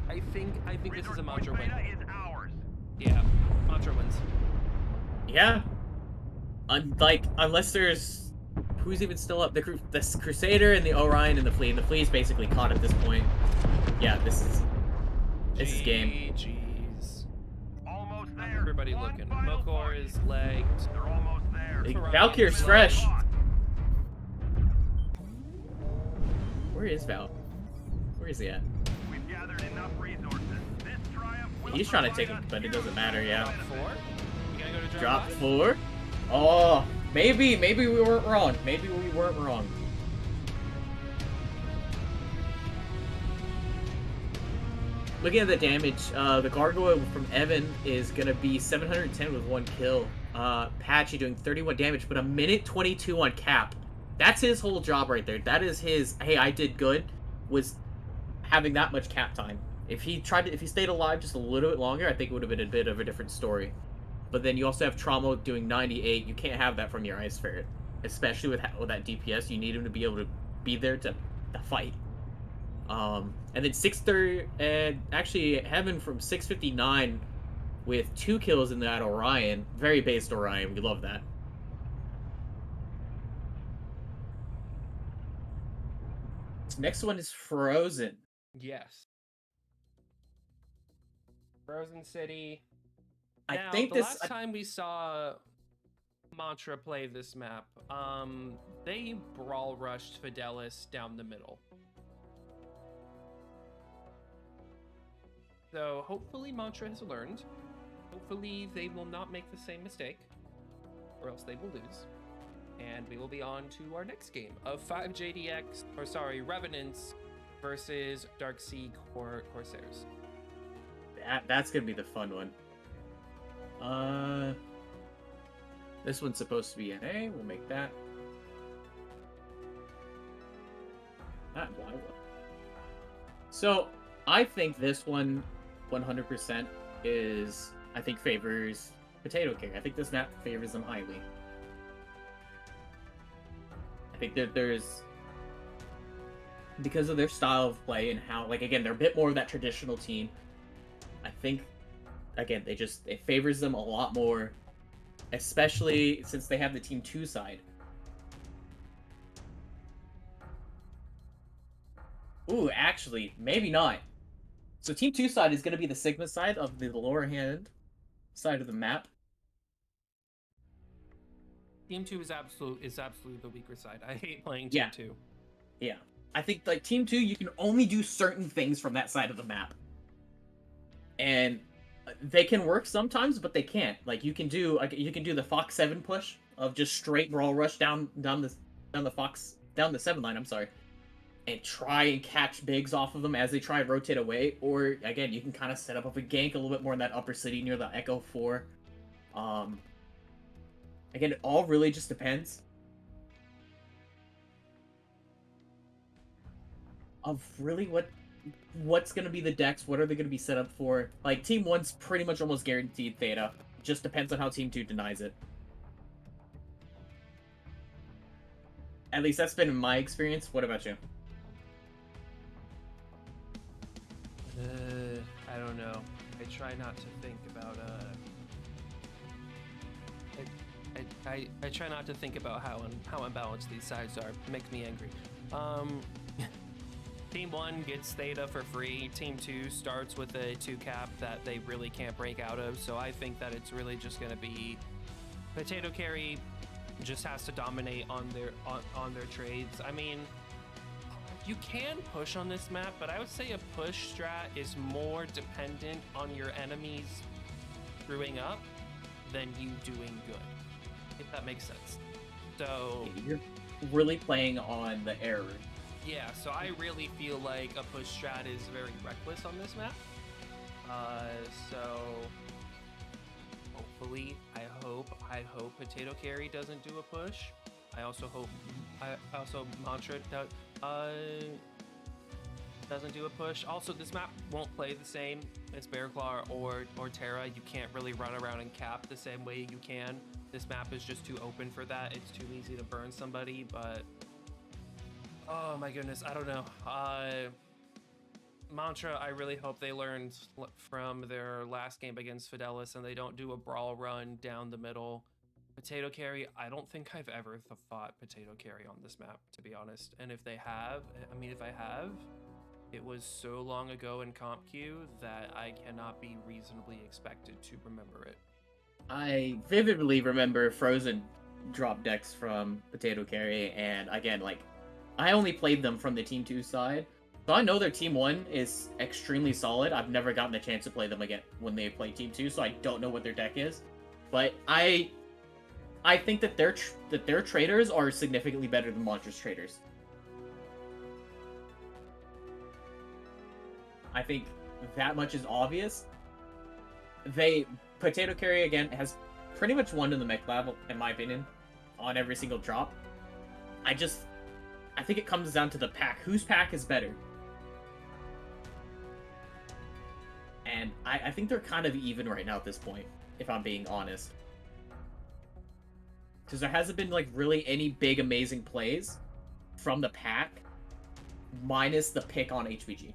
I think this is a Mantra win. Is ours. Yeah, Mantra wins. Yeah. Unless there's... Who's even still up? The Crusader and the Orion and the Flea. And the Flea's basically caught at this point. Yeah, this is game. Jeez. Almost there. Everybody looking. Mokor is legged. They're almost there. Valkyr's fresh. Where is Val? Where is he at? We've gathered enough resources. This triumph will He's trying to take him, but it doesn't matter, yeah. Drop 4? You gonna go to Drop 4? Oh, maybe we weren't wrong. Maybe we weren't wrong. Looking at the damage, the Gargoyle from Evan is gonna be 710 with 1 kill. Patchy doing 31 damage, but a minute 22 on Cap. That's his whole job right there. That is his, hey, I did good, was having that much Cap time. If he stayed alive just a little bit longer, I think it would have been a bit of a different story. But then you also have Trauma doing 98. You can't have that from your Ice Ferret. Especially with that DPS, you need him to be able to be there to fight. And then 630, and actually Heaven from 659 with 2 kills in that Orion. Very based Orion, we love that. This next one is Frozen. Yes. Frozen City. I Now, think the this... last time we saw Mantra play this map, they brawl rushed Fidelis down the middle. So hopefully Mantra has learned. Hopefully they will not make the same mistake, or else they will lose. And we will be on to our next game of 5 JDX, or sorry, Revenants versus Darksea Corsairs. That's gonna be the fun one. This one's supposed to be an A. We'll make that. That Y one. So I think this one, 100% is, I think, favors Potato King. I think this map favors them highly. I think that there's, because of their style of play and how, like, again, they're a bit more of that traditional team. I think, again, it favors them a lot more, especially since they have the Team 2 side. Ooh, actually, maybe not. So Team 2 side is going to be the Sigma side of the lower hand side of the map. Team 2 is absolutely the weaker side. I hate playing Team 2. Yeah. I think, like, Team 2, you can only do certain things from that side of the map. And they can work sometimes, but they can't. Like, you can do the Fox 7 push of just straight brawl rush down the 7 line, I'm sorry. And try and catch bigs off of them as they try and rotate away. Or, again, you can kind of set up a gank a little bit more in that upper city near the Echo 4. Again, it all really just depends of really what's going to be the decks, what are they going to be set up for. Like, Team 1's pretty much almost guaranteed Theta. Just depends on how Team 2 denies it. At least that's been in my experience. What about you? I don't know. I try not to think about I try not to think about how unbalanced these sides are. It makes me angry. Team 1 gets Theta for free. Team 2 starts with a 2 cap that they really can't break out of. So I think that it's really just going to be Potato Carry just has to dominate on their trades. I mean, you can push on this map, but I would say a push strat is more dependent on your enemies screwing up than you doing good, if that makes sense. So you're really playing on the error. Yeah, so I really feel like a push strat is very reckless on this map. So hopefully, I hope Potato Carry doesn't do a push. I also hope Mantra doesn't do a push. Also, this map won't play the same as Bear Claw or Terra. You can't really run around and cap the same way you can. This map is just too open for that. It's too easy to burn somebody, but oh my goodness, I don't know. Mantra, I really hope they learned from their last game against Fidelis and they don't do a brawl run down the middle. Potato Carry, I don't think I've ever fought Potato Carry on this map, to be honest. And if they have, if I have, it was so long ago in Comp Q that I cannot be reasonably expected to remember it. I vividly remember Frozen drop decks from Potato Carry, and again, like, I only played them from the Team 2 side, so I know their Team 1 is extremely solid. I've never gotten the chance to play them again when they play Team 2, so I don't know what their deck is. But I think that their traders are significantly better than Mantra's traders. I think that much is obvious. Potato Carry, again, has pretty much won in the mech level, in my opinion, on every single drop. I think it comes down to the pack. Whose pack is better? And I think they're kind of even right now at this point, if I'm being honest. Because there hasn't been, like, really any big, amazing plays from the pack, minus the pick on HVG.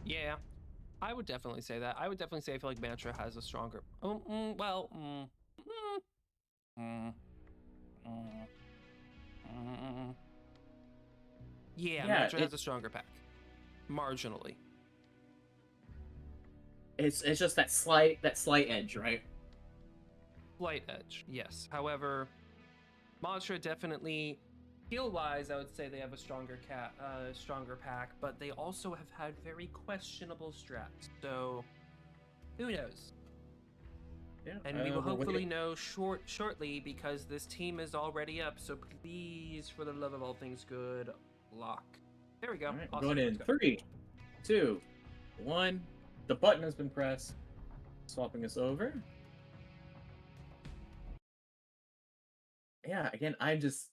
Yeah, I would definitely say that. I would definitely say I feel like Mantra has a stronger... Yeah, Mantra has a stronger pack. Marginally. It's just that slight edge, right? Slight edge, yes. However, Mantra definitely, skill-wise, I would say they have a stronger pack, but they also have had very questionable strats. So, who knows? Yeah, and we will hopefully know shortly, because this team is already up. So please, for the love of all things good, lock. There we go. Right, awesome. going in 3, 2, 1. The button has been pressed. Swapping us over. Yeah, again, I just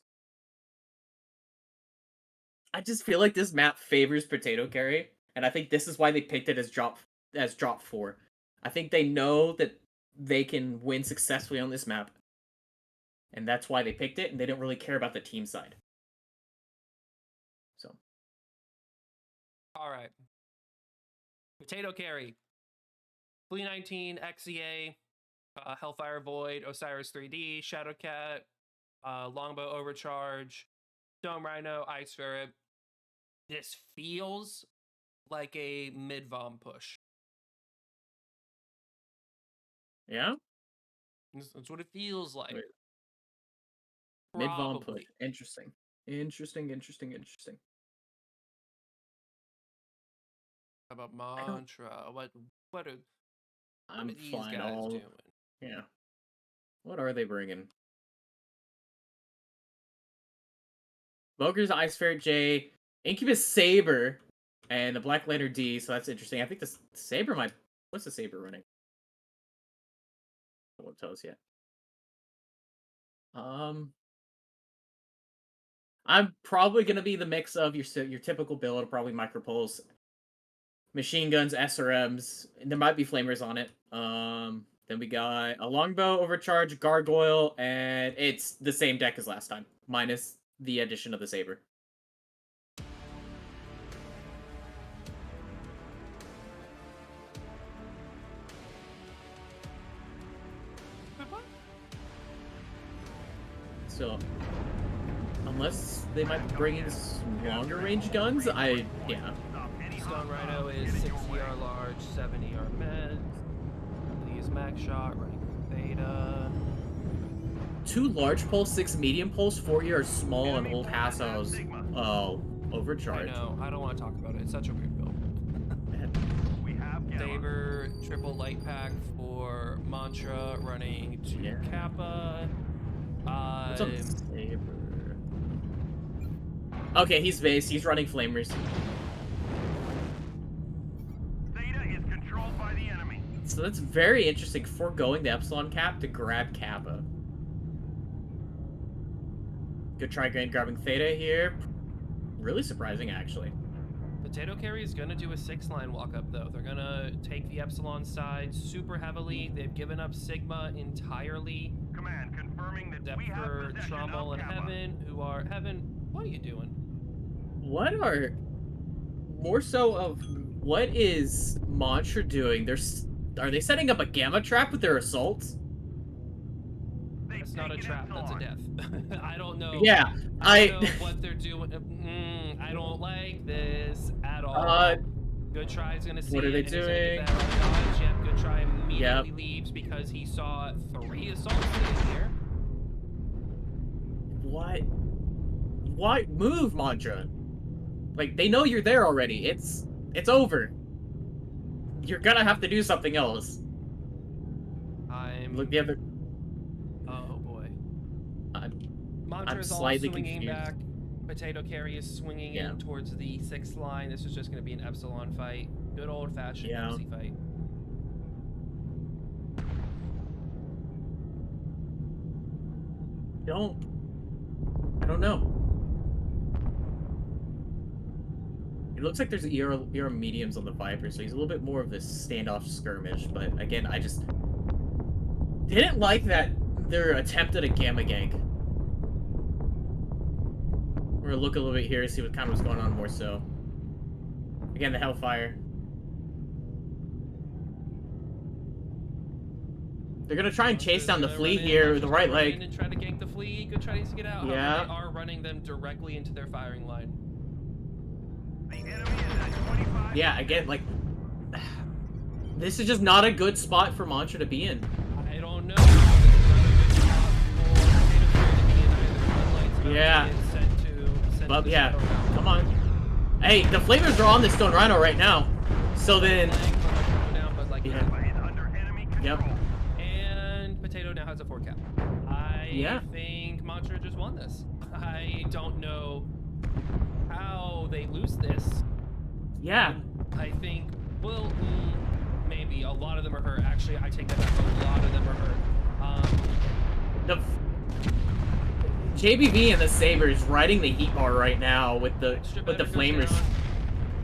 feel like this map favors Potato Carry, and I think this is why they picked it as drop 4. I think they know that they can win successfully on this map, and that's why they picked it, and they don't really care about the team side. So, all right. Potato Carry, Flea 19, XEA, Hellfire Void, Osiris 3D, Shadowcat, Longbow Overcharge, Dome Rhino, Ice Ferret. This feels like a mid-vom push. yeah? That's what it feels like. Mid-vom push. Interesting. Interesting. How about Mantra? What are these guys doing? Yeah. What are they bringing? Boger's Ice Ferret J, Incubus Saber, and the Black Lantern D, so that's interesting. I think the Saber might... What's the Saber running? I won't tell us yet. I'm probably going to be the mix of your typical build, probably Micropulse, machine guns, SRMs, and there might be flamers on it. Then we got a Longbow, Overcharge, Gargoyle, and it's the same deck as last time, minus the addition of the Saber. So, unless they might be bringing some longer range guns, yeah. Stone Rhino is 6 ER large, 7 ER meds. Lee is max shot, running Theta. 2 large pulse, 6 medium pulse, 4 ER small, and old Hassos. Oh, overcharge. I know, I don't want to talk about it. It's such a weird build. Saber, triple light pack for Mantra, running 2 Kappa. What's on Saber? Okay, he's base. He's running flamers. Theta is controlled by the enemy. So that's very interesting. Foregoing the Epsilon cap to grab Kappa. Good try grabbing Theta here. Really surprising, actually. Potato Carry is going to do a 6-line walk-up, though. They're going to take the Epsilon side super heavily. They've given up Sigma entirely. Command confirming that Depth we have for possession Trommel of and Kappa. Heaven, who are... Heaven, what are you doing? What are... More so of... What is Mantra doing? Are they setting up a gamma trap with their assaults? It's not a trap, that's a death. I don't know. Yeah, I don't know what they're doing. I don't like this at all. Good Try is gonna see what are they it, and doing? he's gonna get that on dodge. Yep, Good Try immediately leaves because he saw 3 assaults in here. What move, Mantra? Like, they know you're there already. It's over. You're gonna have to do something else. Look the other... Oh boy. Mantra I'm is all slightly swinging confused. back. Potato Carry is swinging in towards the 6th line. This is just going to be an Epsilon fight. Good old-fashioned MC fight. don't know. It looks like there's ER mediums on the Viper, so he's a little bit more of this standoff skirmish. But again, I just didn't like that their attempt at a gamma gank. We're gonna look a little bit here to see what kind of what's going on more so. Again, the Hellfire. They're gonna try and chase down the flea here with the right leg. And try to gank the flea. Good try to get out. Yeah. However, they are running them directly into their firing line. The enemy is at 25. Yeah, again, like this is just not a good spot for Mantra to be in. I don't know. This is not a good spot for Potato Carry to be in either. Floodlight's about Yeah. to get sent But to the yeah, Shadow Realm. come on. Hey, the flamers are on this Stone Rhino right now. So then, Flag, go down, but like, Yeah. Is under enemy control. Yep. And Potato now has a 4 cap. I Yeah. think Mantra just won this. I don't know how they lose this. yeah, I think, well, maybe a lot of them are hurt. Actually, I take that back. A lot of them are hurt. the JBV and the Sabers riding the heat bar right now with the Extra with the better goes flamers. down.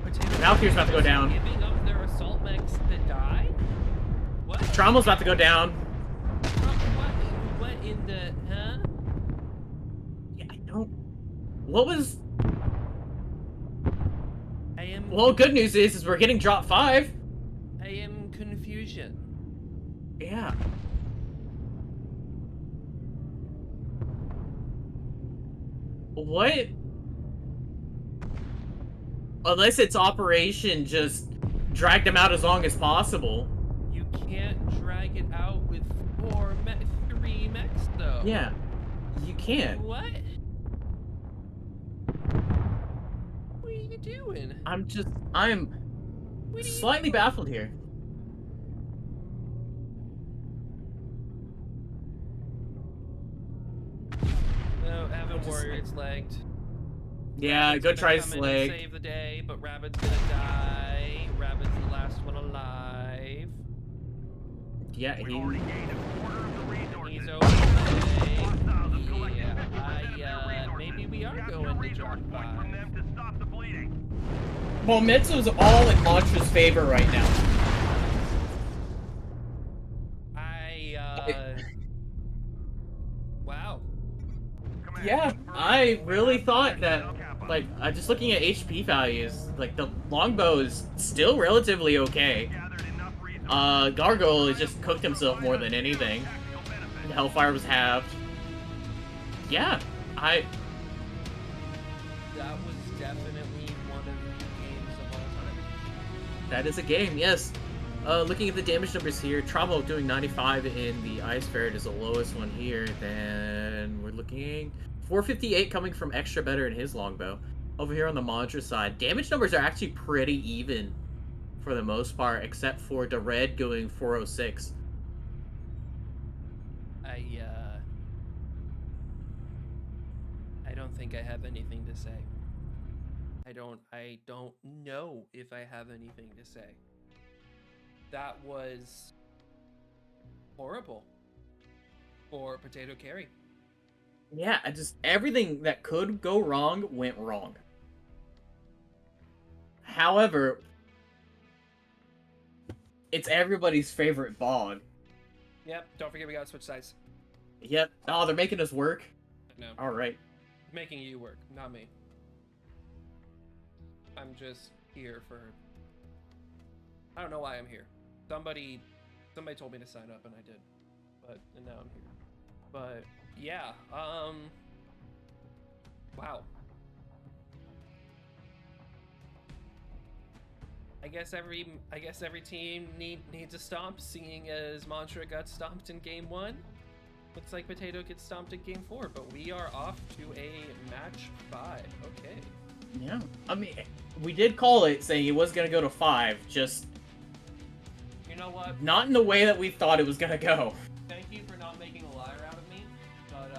Potato Valkyrie's about to go down. Giving up their assault mechs to die? What? Trommel's about to go down. What in the, huh? Yeah, I don't. What was? I am. Well, good news is we're getting drop 5. I am confusion. Yeah. What? Unless it's Operation just drag them out as long as possible. You can't drag it out with 3 mechs though. Yeah, you can. What? What are you doing? I'm What are you slightly doing? baffled here. No, Evan Warrior, it's lagged. Yeah, Rabbit's go gonna try come in and Slag. save the day, but Rabbit's gonna die. Rabbit's the last one alive. Yeah, We've he. already gained a quarter of the resources. He's over. Maybe we are Capture going to resource drop points 5. from them to stop the bleeding. Well, Mitsu's all in Mantra's favor right now. Wow. Command, Yeah, confirm. I really thought that. El Capo. Like, just looking at HP values, like the longbow is still relatively okay. Gathered enough resources. Gargoyle has just cooked himself more than anything. Tactical benefit. The Hellfire was halved. Yeah, That was definitely one of the games of all time. that is a game, yes. Looking at the damage numbers here, Trauma doing 95 in the Ice Ferret is the lowest one here. Then we're looking 458 coming from Extra Better in his longbow. Over here on the Mantra side, damage numbers are actually pretty even for the most part, except for the Red going 406. I don't think I have anything to say. I don't know if I have anything to say. That was horrible for Potato Carry. Yeah, everything that could go wrong went wrong. However, it's everybody's favorite bog. Yep, don't forget we gotta switch sides. Yep. Oh, they're making us work. No, All right. making you work, not me. I'm just here for... I don't know why I'm here. Somebody told me to sign up and I did. And now I'm here. But yeah, wow. I guess every team needs a stomp, seeing as Mantra got stomped in game 1. Looks like Potato gets stomped in game 4, but we are off to a match 5. Okay. Yeah. I mean, we did call it saying it was going to go to 5, just You know what? not in the way that we thought it was going to go. Thank you for not making a liar out of me, but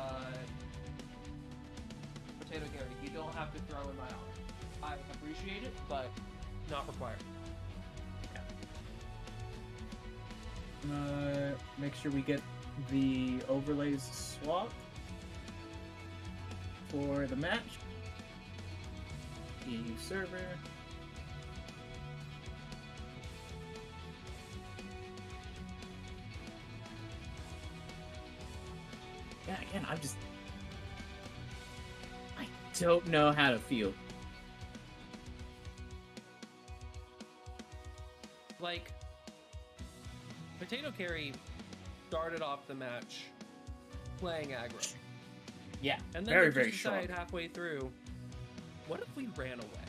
Potato Gary, you don't have to throw in my arm. I appreciate it, but not required. Make sure we get the overlays swapped. for the match. EU server. Yeah, again, I don't know how to feel. Like, Potato Carry started off the match playing aggro. Yeah, And then very, they very just strong. decided halfway through, what if we ran away?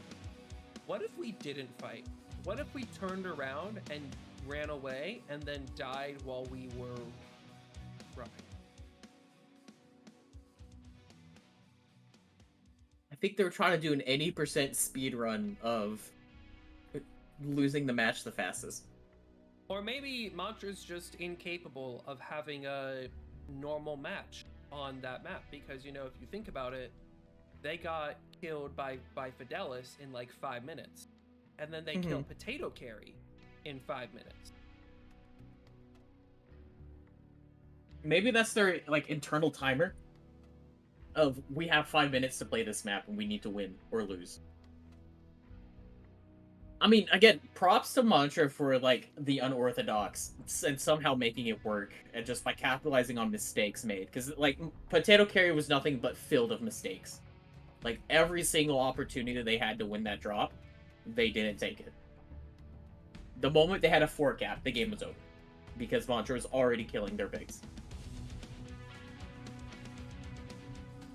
What if we didn't fight? What if we turned around and ran away and then died while we were running? I think they were trying to do an 80% speed run of losing the match the fastest. Or maybe Mantra's just incapable of having a normal match on that map, because, you know, if you think about it, they got killed by Fidelis in like 5 minutes, and then they killed Potato Carry in 5 minutes. Maybe that's their like internal timer of we have 5 minutes to play this map and we need to win or lose. I mean, again, props to Mantra for like the unorthodox and somehow making it work, and just by capitalizing on mistakes made. Because like Potato Carry was nothing but filled of mistakes. Like every single opportunity they had to win that drop, they didn't take it. The moment they had a 4 gap, the game was over, because Mantra was already killing their bigs.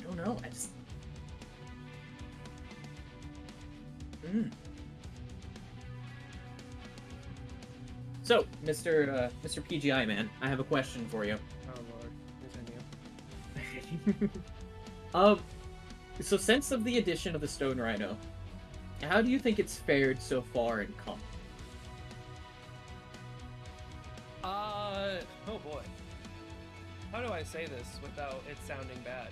I don't know. I just. So, Mr. PGI man, I have a question for you. Oh lord, continue. So since of the addition of the Stone Rhino, how do you think it's fared so far in comp? Oh boy. How do I say this without it sounding bad?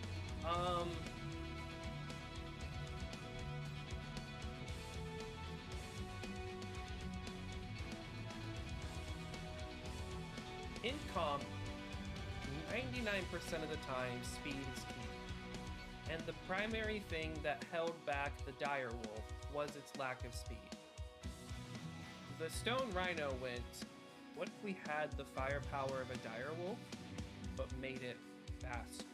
In comp, 99% of the time, speed is key. And the primary thing that held back the Dire Wolf was its lack of speed. The Stone Rhino went, what if we had the firepower of a Dire Wolf, but made it faster?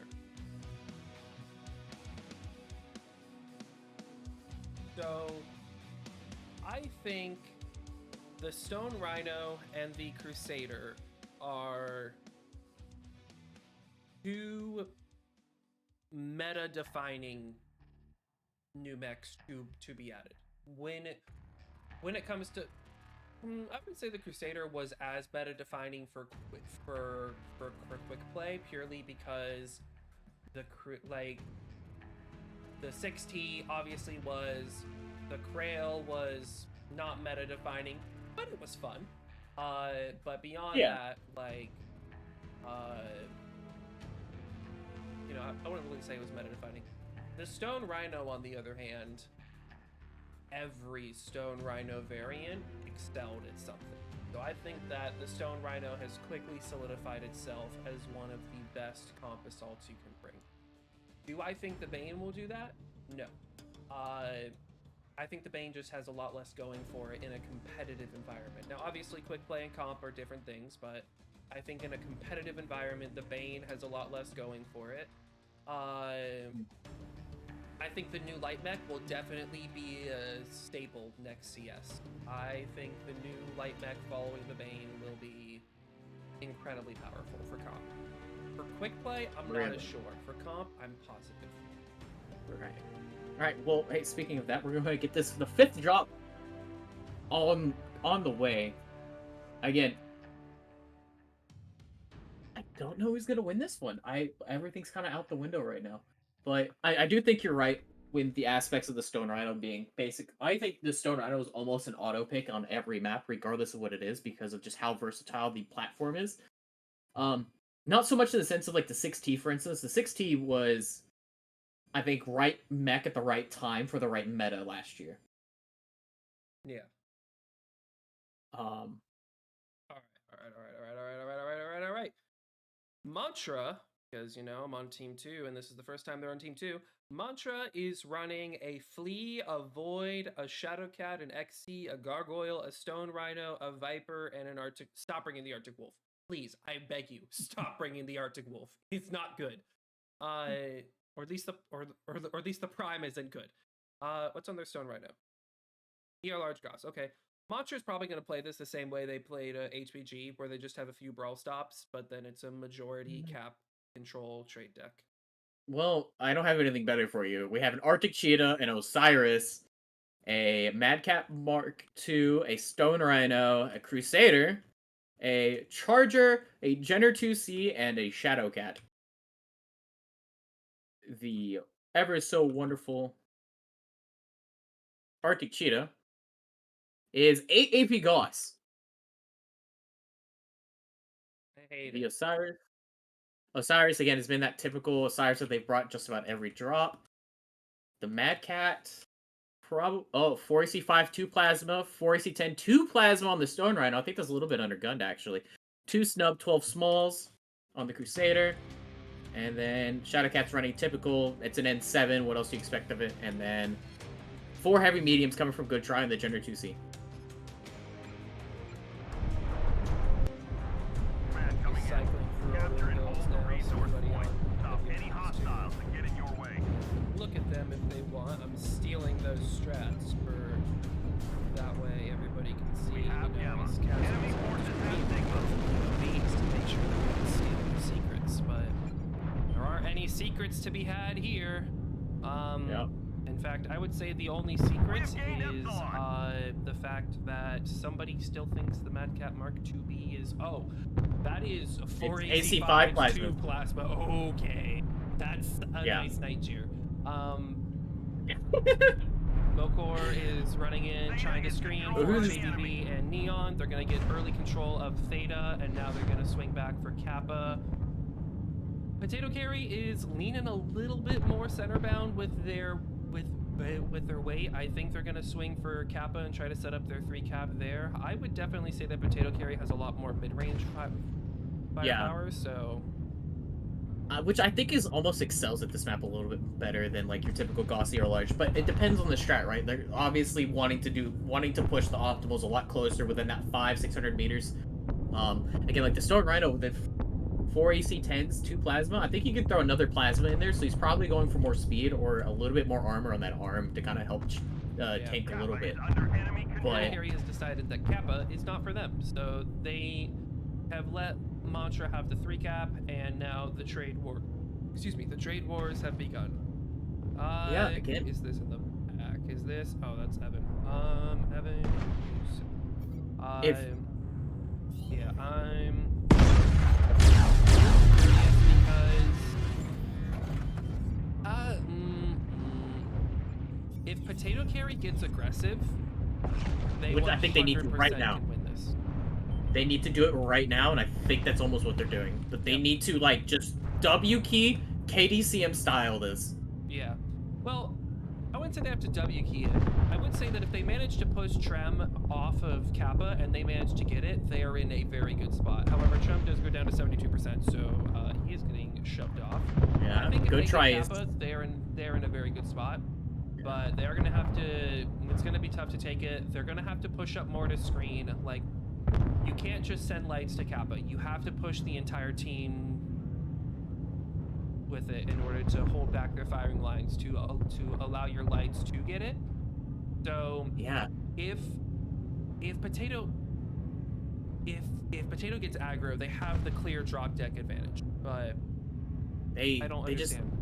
So, I think the Stone Rhino and the Crusader are two meta-defining new mechs to be added. When it comes to, I would say the Crusader was as meta-defining for quick play, purely because the 6T obviously was, the Krail was not meta-defining, but it was fun. But beyond that, like, you know, I wouldn't really say it was meta-defining. The Stone Rhino, on the other hand, every Stone Rhino variant excelled at something. So I think that the Stone Rhino has quickly solidified itself as one of the best comp assaults you can bring. Do I think the Bane will do that? No. I think the Bane just has a lot less going for it in a competitive environment. Now, obviously, quick play and comp are different things, but I think in a competitive environment, the Bane has a lot less going for it. I think the new light mech will definitely be a staple next CS. I think the new light mech following the Bane will be incredibly powerful for comp. For quick play, I'm not as sure. For comp, I'm positive. Right. Alright, well, hey, speaking of that, we're going to get the 5th drop on the way. Again, I don't know who's going to win this one. Everything's kind of out the window right now. But I do think you're right with the aspects of the Stone Rhino being basic. I think the Stone Rhino is almost an auto pick on every map, regardless of what it is, because of just how versatile the platform is. Not so much in the sense of like the 6T, for instance. The 6T was, I think, right mech at the right time for the right meta last year. Yeah. All right. Mantra because, you know, I'm on team 2 and this is the first time they're on team 2. Mantra is running a Flea, a Void, a Shadowcat, an XC, a Gargoyle, a Stone Rhino, a Viper, and an Arctic. Stop bringing the Arctic Wolf. Please, I beg you, stop bringing the Arctic Wolf. It's not good. Or at least the Prime isn't good. What's on their Stone Rhino? ER Large Goss. Okay. Mantra's probably going to play this the same way they played HBG, where they just have a few brawl stops, but then it's a majority cap control trade deck. Well, I don't have anything better for you. We have an Arctic Cheetah, an Osiris, a Madcap Mark II, a Stone Rhino, a Crusader, a Charger, a Jenner 2C, and a Shadowcat. The ever so wonderful Arctic Cheetah is 8 AP Goss. I hate The it. Osiris again has been that typical Osiris that they've brought just about every drop. The Mad Cat, 4AC5 2 Plasma, 4AC10 2 Plasma on the Stone Rhino. I think that's a little bit undergunned actually. 2 Snub, 12 Smalls on the Crusader. And then Shadowcat's running typical. It's an N7. What else do you expect of it? And then 4 Heavy Mediums coming from Good Try and the Gender 2C. Command coming in. Cycling through all Capture their and builds hold the now, resource somebody point. on Stop heavy any mediums hostiles that get in your way. Look at them if they want. I'm stealing those strats for that way everybody can see. We have Gamma. These cats Enemy are forces just have Sigma. POVs to make sure that we can steal the secrets, but there aren't any secrets to be had here. Yep. In fact, I would say the only secret is gained Epsilon. the fact that somebody still thinks the Madcap Mark IIB is that is a 4 AC5 plasma. 2 plasma. Okay, that's a nice night cheer. Mokor is running in, trying to screen for JDB and Neon. They're going to get early control of Theta, and now they're going to swing back for Kappa. Potato Carry is leaning a little bit more center bound with their weight. I think they're going to swing for Kappa and try to set up their 3 cap there. I would definitely say that Potato Carry has a lot more mid-range firepower, so... Which I think is almost excels at this map a little bit better than like your typical Gaussy or Large, but it depends on the strat, right? They're obviously wanting to push the optimals a lot closer within that 500-600 meters. Again, like the Stone Rhino with 4 AC10s, 2 Plasma. I think he could throw another Plasma in there, so he's probably going for more speed or a little bit more armor on that arm to kind of help tank a little bit. But Harry has decided that Kappa is not for them, so they have let Mantra have the 3 cap, and now the trade wars have begun. Again. Is this in the back? Is this? Oh, that's Evan. Evan. I'm if Potato Carry gets aggressive, which I think they need to right now. Win this. They need to do it right now, and I think that's almost what they're doing. But they need to like just W key KDCM style this. Yeah. Well, I wouldn't say they have to W key it. I would say that if they manage to push Trem off of Kappa and they manage to get it, they are in a very good spot. However, Trem does go down to 72%, so he is getting shoved off. Yeah, I think good if they try. get Kappa, they're in a very good spot. But they are going to have to. It's going to be tough to take it. They're going to have to push up more to screen. Like, you can't just send lights to Kappa. You have to push the entire team with it in order to hold back their firing lines to allow your lights to get it. So yeah, if Potato gets aggro, they have the clear drop deck advantage. But I don't understand.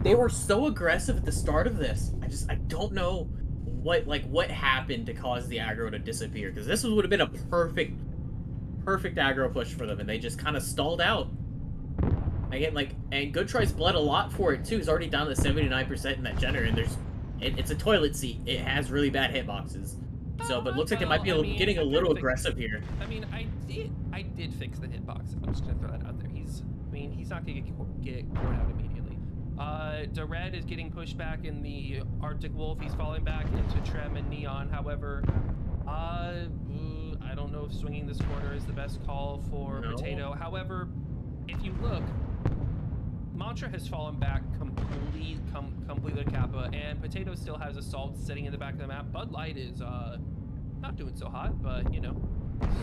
They were so aggressive at the start of this. I don't know what happened to cause the aggro to disappear, because this would have been a perfect aggro push for them, and they just kind of stalled out. Again, and Good Try's bled a lot for it too. He's already down to 79% in that Jenner, and it's a toilet seat. It has really bad hitboxes. So, but it looks like they might be getting a little aggressive here. I mean, I did fix the hitbox. I'm just gonna throw that out there. He's not gonna get caught out immediately. The Red is getting pushed back in the Arctic Wolf. He's falling back into Trem and Neon. However, I don't know if swinging this corner is the best call for Potato. However, if you look, Mantra has fallen back completely to Kappa, and Potato still has Assault sitting in the back of the map. Bud Light is not doing so hot, but you know.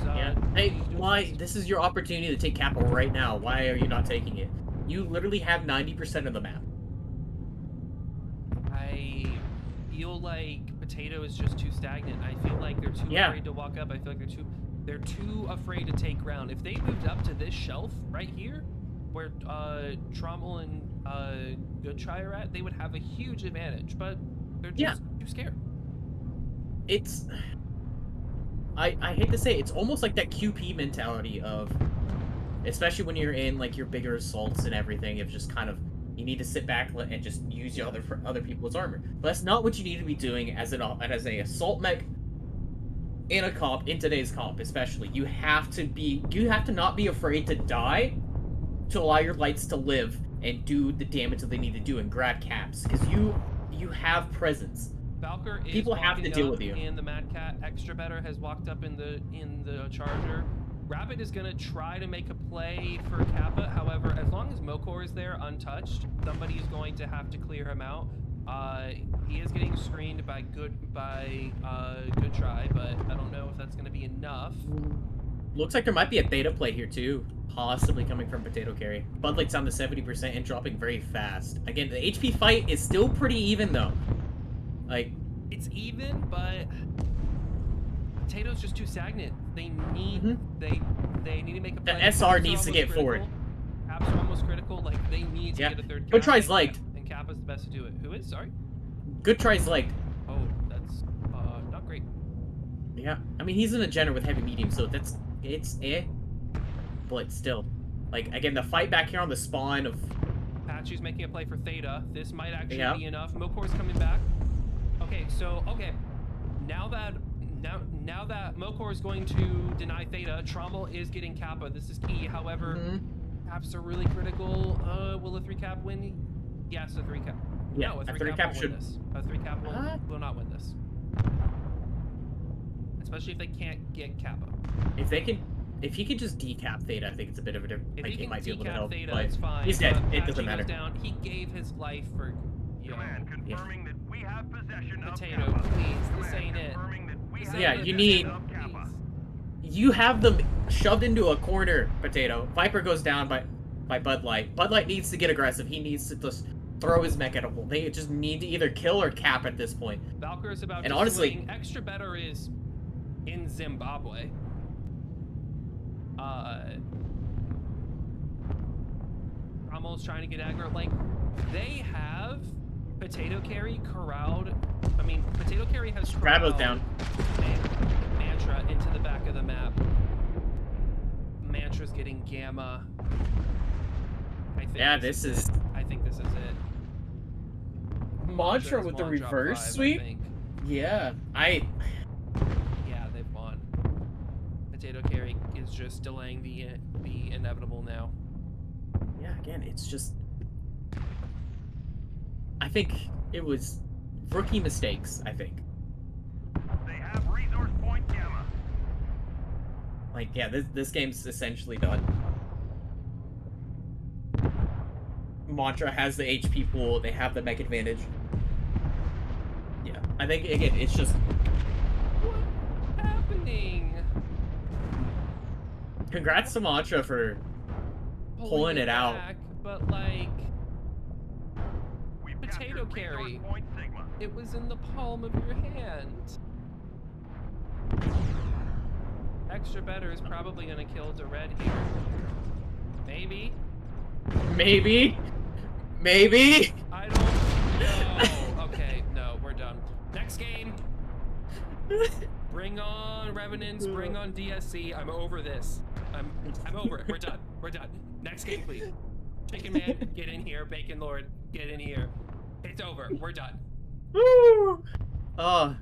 Yeah. Hey, he's doing why? his best. This is your opportunity to take Kappa right now. Why are you not taking it? You literally have 90% of the map. I feel like Potato is just too stagnant. I feel like they're too Yeah. afraid to walk up. I feel like they're too afraid to take ground. If they moved up to this shelf right here, where Trommel and Good Try are at, they would have a huge advantage. But they're just too scared. It's I hate to say it, it's almost like that QP mentality of, especially when you're in like your bigger assaults and everything, of just kind of you need to sit back and just use your other people's armor. But that's not what you need to be doing as an assault mech in a comp, in today's comp especially. You have to not be afraid to die to allow your lights to live and do the damage that they need to do and grab caps, because you have presence. Valkyr is People have to walking deal up with you. in the Mad Cat. Extra Better has walked up in the Charger. Rabbit is gonna try to make a play for Kappa. However, as long as Mokor is there untouched, somebody is going to have to clear him out. He is getting screened by Good Try, but I don't know if that's gonna be enough. Looks like there might be a beta play here too, possibly coming from Potato Carry. Bud Light's down to 70% and dropping very fast. Again, the HP fight is still pretty even though. Like, it's even, but Potato's just too stagnant. They need they need to make a play. The SR needs to get forward. Caps are almost critical. Like they need to get a third cap. Good Try's liked. And Kappa's the best to do it. Who is? Sorry. Good Try's liked. Oh, that's not great. Yeah, I mean he's in a Jenner with heavy medium, so it's but still, like again the fight back here on the spawn of Patchy's making a play for Theta. This might actually be enough. Mokor's coming back. Okay, so now that Mokor is going to deny Theta, Trommel is getting Kappa. This is key. However, caps are really critical. Will a 3-cap win? Yes, a 3-cap. Yeah, No, a 3-cap 3-cap won't should. win this. A 3-cap will not win this. Especially if they can't get Kappa. If he could just decap Theta, I think it's a bit of a different. If Like, he it can might be able to decap help. Theta, But it's fine. he's dead. But It doesn't Patchy matter. goes down. He gave his life for Command confirming that we have possession Potato. of Kappa. Please, this ain't it. Confirming that we This have ain't Yeah, it. you possession need- of Kappa. You have them shoved into a corner, Potato. Viper goes down by Bud Light. Bud Light needs to get aggressive. He needs to just throw his mech at a hole. They just need to either kill or cap at this point. Valkyr is about And to honestly- swing. Extra Better is in Zimbabwe. Almost trying to get aggro. Like, they have Potato Carry corralled. I mean, Potato Carry has Rabo's corralled down. Mantra into the back of the map. Mantra's getting Gamma. I think Yeah, this is it. I think this is it. Mantra with the Mantra's won drop reverse 5, I sweep. think. Yeah, Yeah, they've won. Potato Carry is just delaying the inevitable now. Yeah, again, it's just. I think it was rookie mistakes. I think. They have resource point Gamma. Like, yeah, this game's essentially done. Mantra has the HP pool. They have the mech advantage. Yeah, I think again, it's just. What's happening? Congrats to Mantra for pulling it out. back, but like, We've Potato captured Carry. resource point Sigma. it was in the palm of your hand. Extra Better is probably gonna kill the red here. Maybe. Maybe. Maybe. I don't know. Okay, no, we're done. Next game. Bring on Revenants, bring on DSC. I'm over this. I'm over it. We're done. We're done. Next game, please. Chicken Man, get in here. Bacon Lord, get in here. It's over. We're done. Woo! Oh.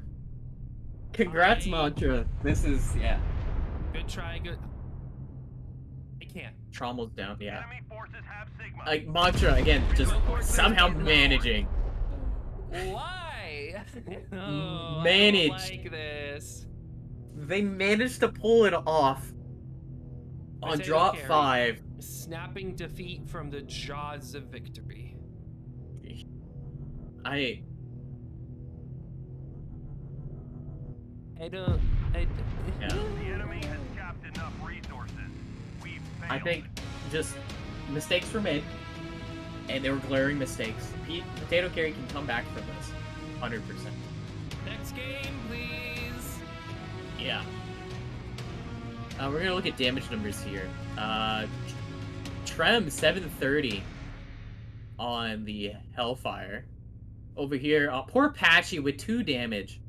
Congrats, I- Mantra. This is, yeah. Good try. Good. I can't. Trommel's down, yeah. Enemy forces have Sigma. Like, Mantra, again, just somehow managing. Why? Oh, Managed. I don't like this. They managed to pull it off on Potato drop Carry. 5. snapping defeat from the jaws of victory. I don't. Yeah. The enemy has capped enough resources. We've failed. I think just mistakes were made, and they were glaring mistakes. Potato Carry can come back from this, 100%. Next game, please. Yeah. We're gonna look at damage numbers here. Trem 730 on the Hellfire. Over here, poor Patchy with 2 damage.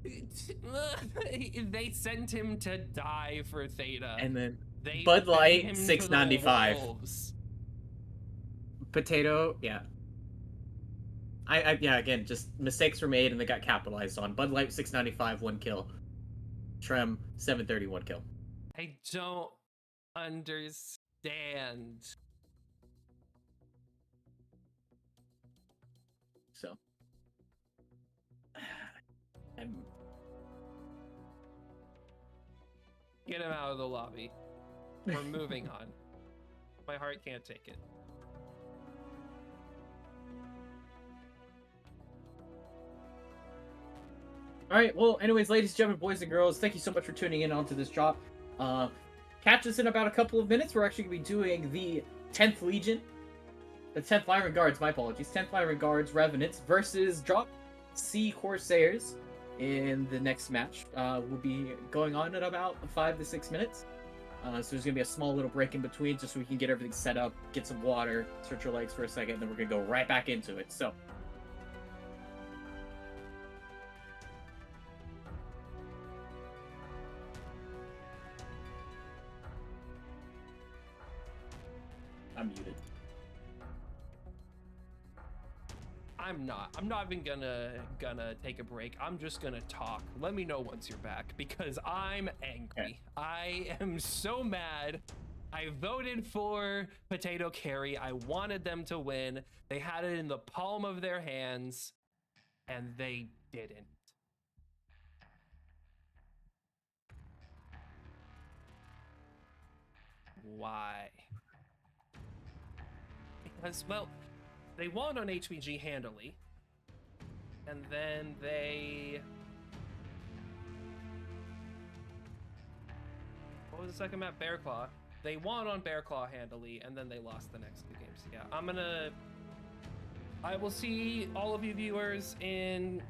They sent him to die for Theta. And then They Bud fed Light him to the 695. wolves. Potato, yeah. Yeah, again, just mistakes were made and they got capitalized on. Bud Light 695, 1 kill. Trem 730, 1 kill. I don't understand. So, Get him out of the lobby. We're moving on. My heart can't take it. Alright, well, anyways, ladies and gentlemen, boys and girls, thank you so much for tuning in onto this drop. Catch us in about a couple of minutes. We're actually going to be doing the 10th Legion. The 10th Lyran Guards, my apologies. 10th Lyran Guards Revenants versus Drop C Corsairs in the next match. We'll be going on in about 5 to 6 minutes. So there's going to be a small little break in between just so we can get everything set up, get some water, stretch your legs for a second, and then we're going to go right back into it. So, I'm muted. I'm not even gonna take a break. I'm just gonna talk. Let me know once you're back because I'm angry. Okay. I am so mad. I voted for Potato Carry. I wanted them to win. They had it in the palm of their hands and they didn't. Why? Because, well, they won on HBG handily, and then what was the second map? Bear Claw. They won on Bear Claw handily, and then they lost the next 2 games. Yeah, I will see all of you viewers in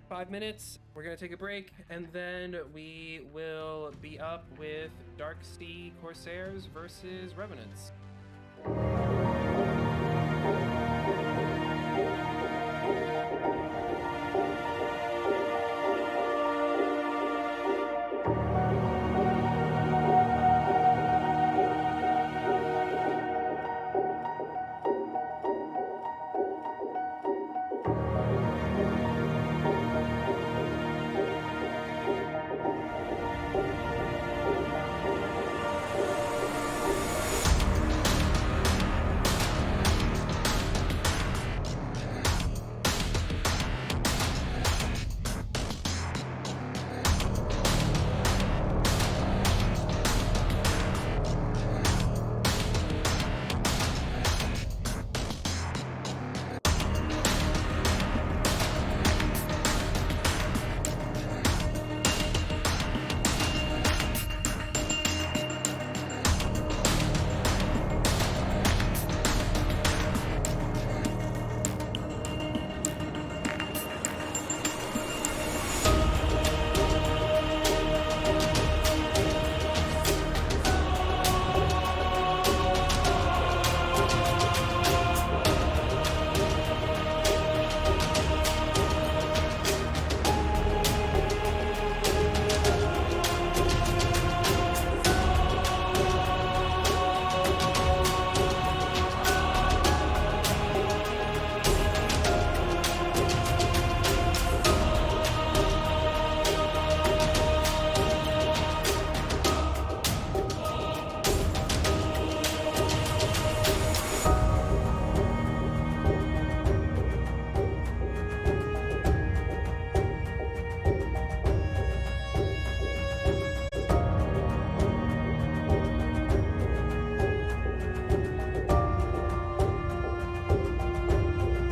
5 minutes. We're gonna take a break, and then we will be up with Dark Sea Corsairs versus Revenants.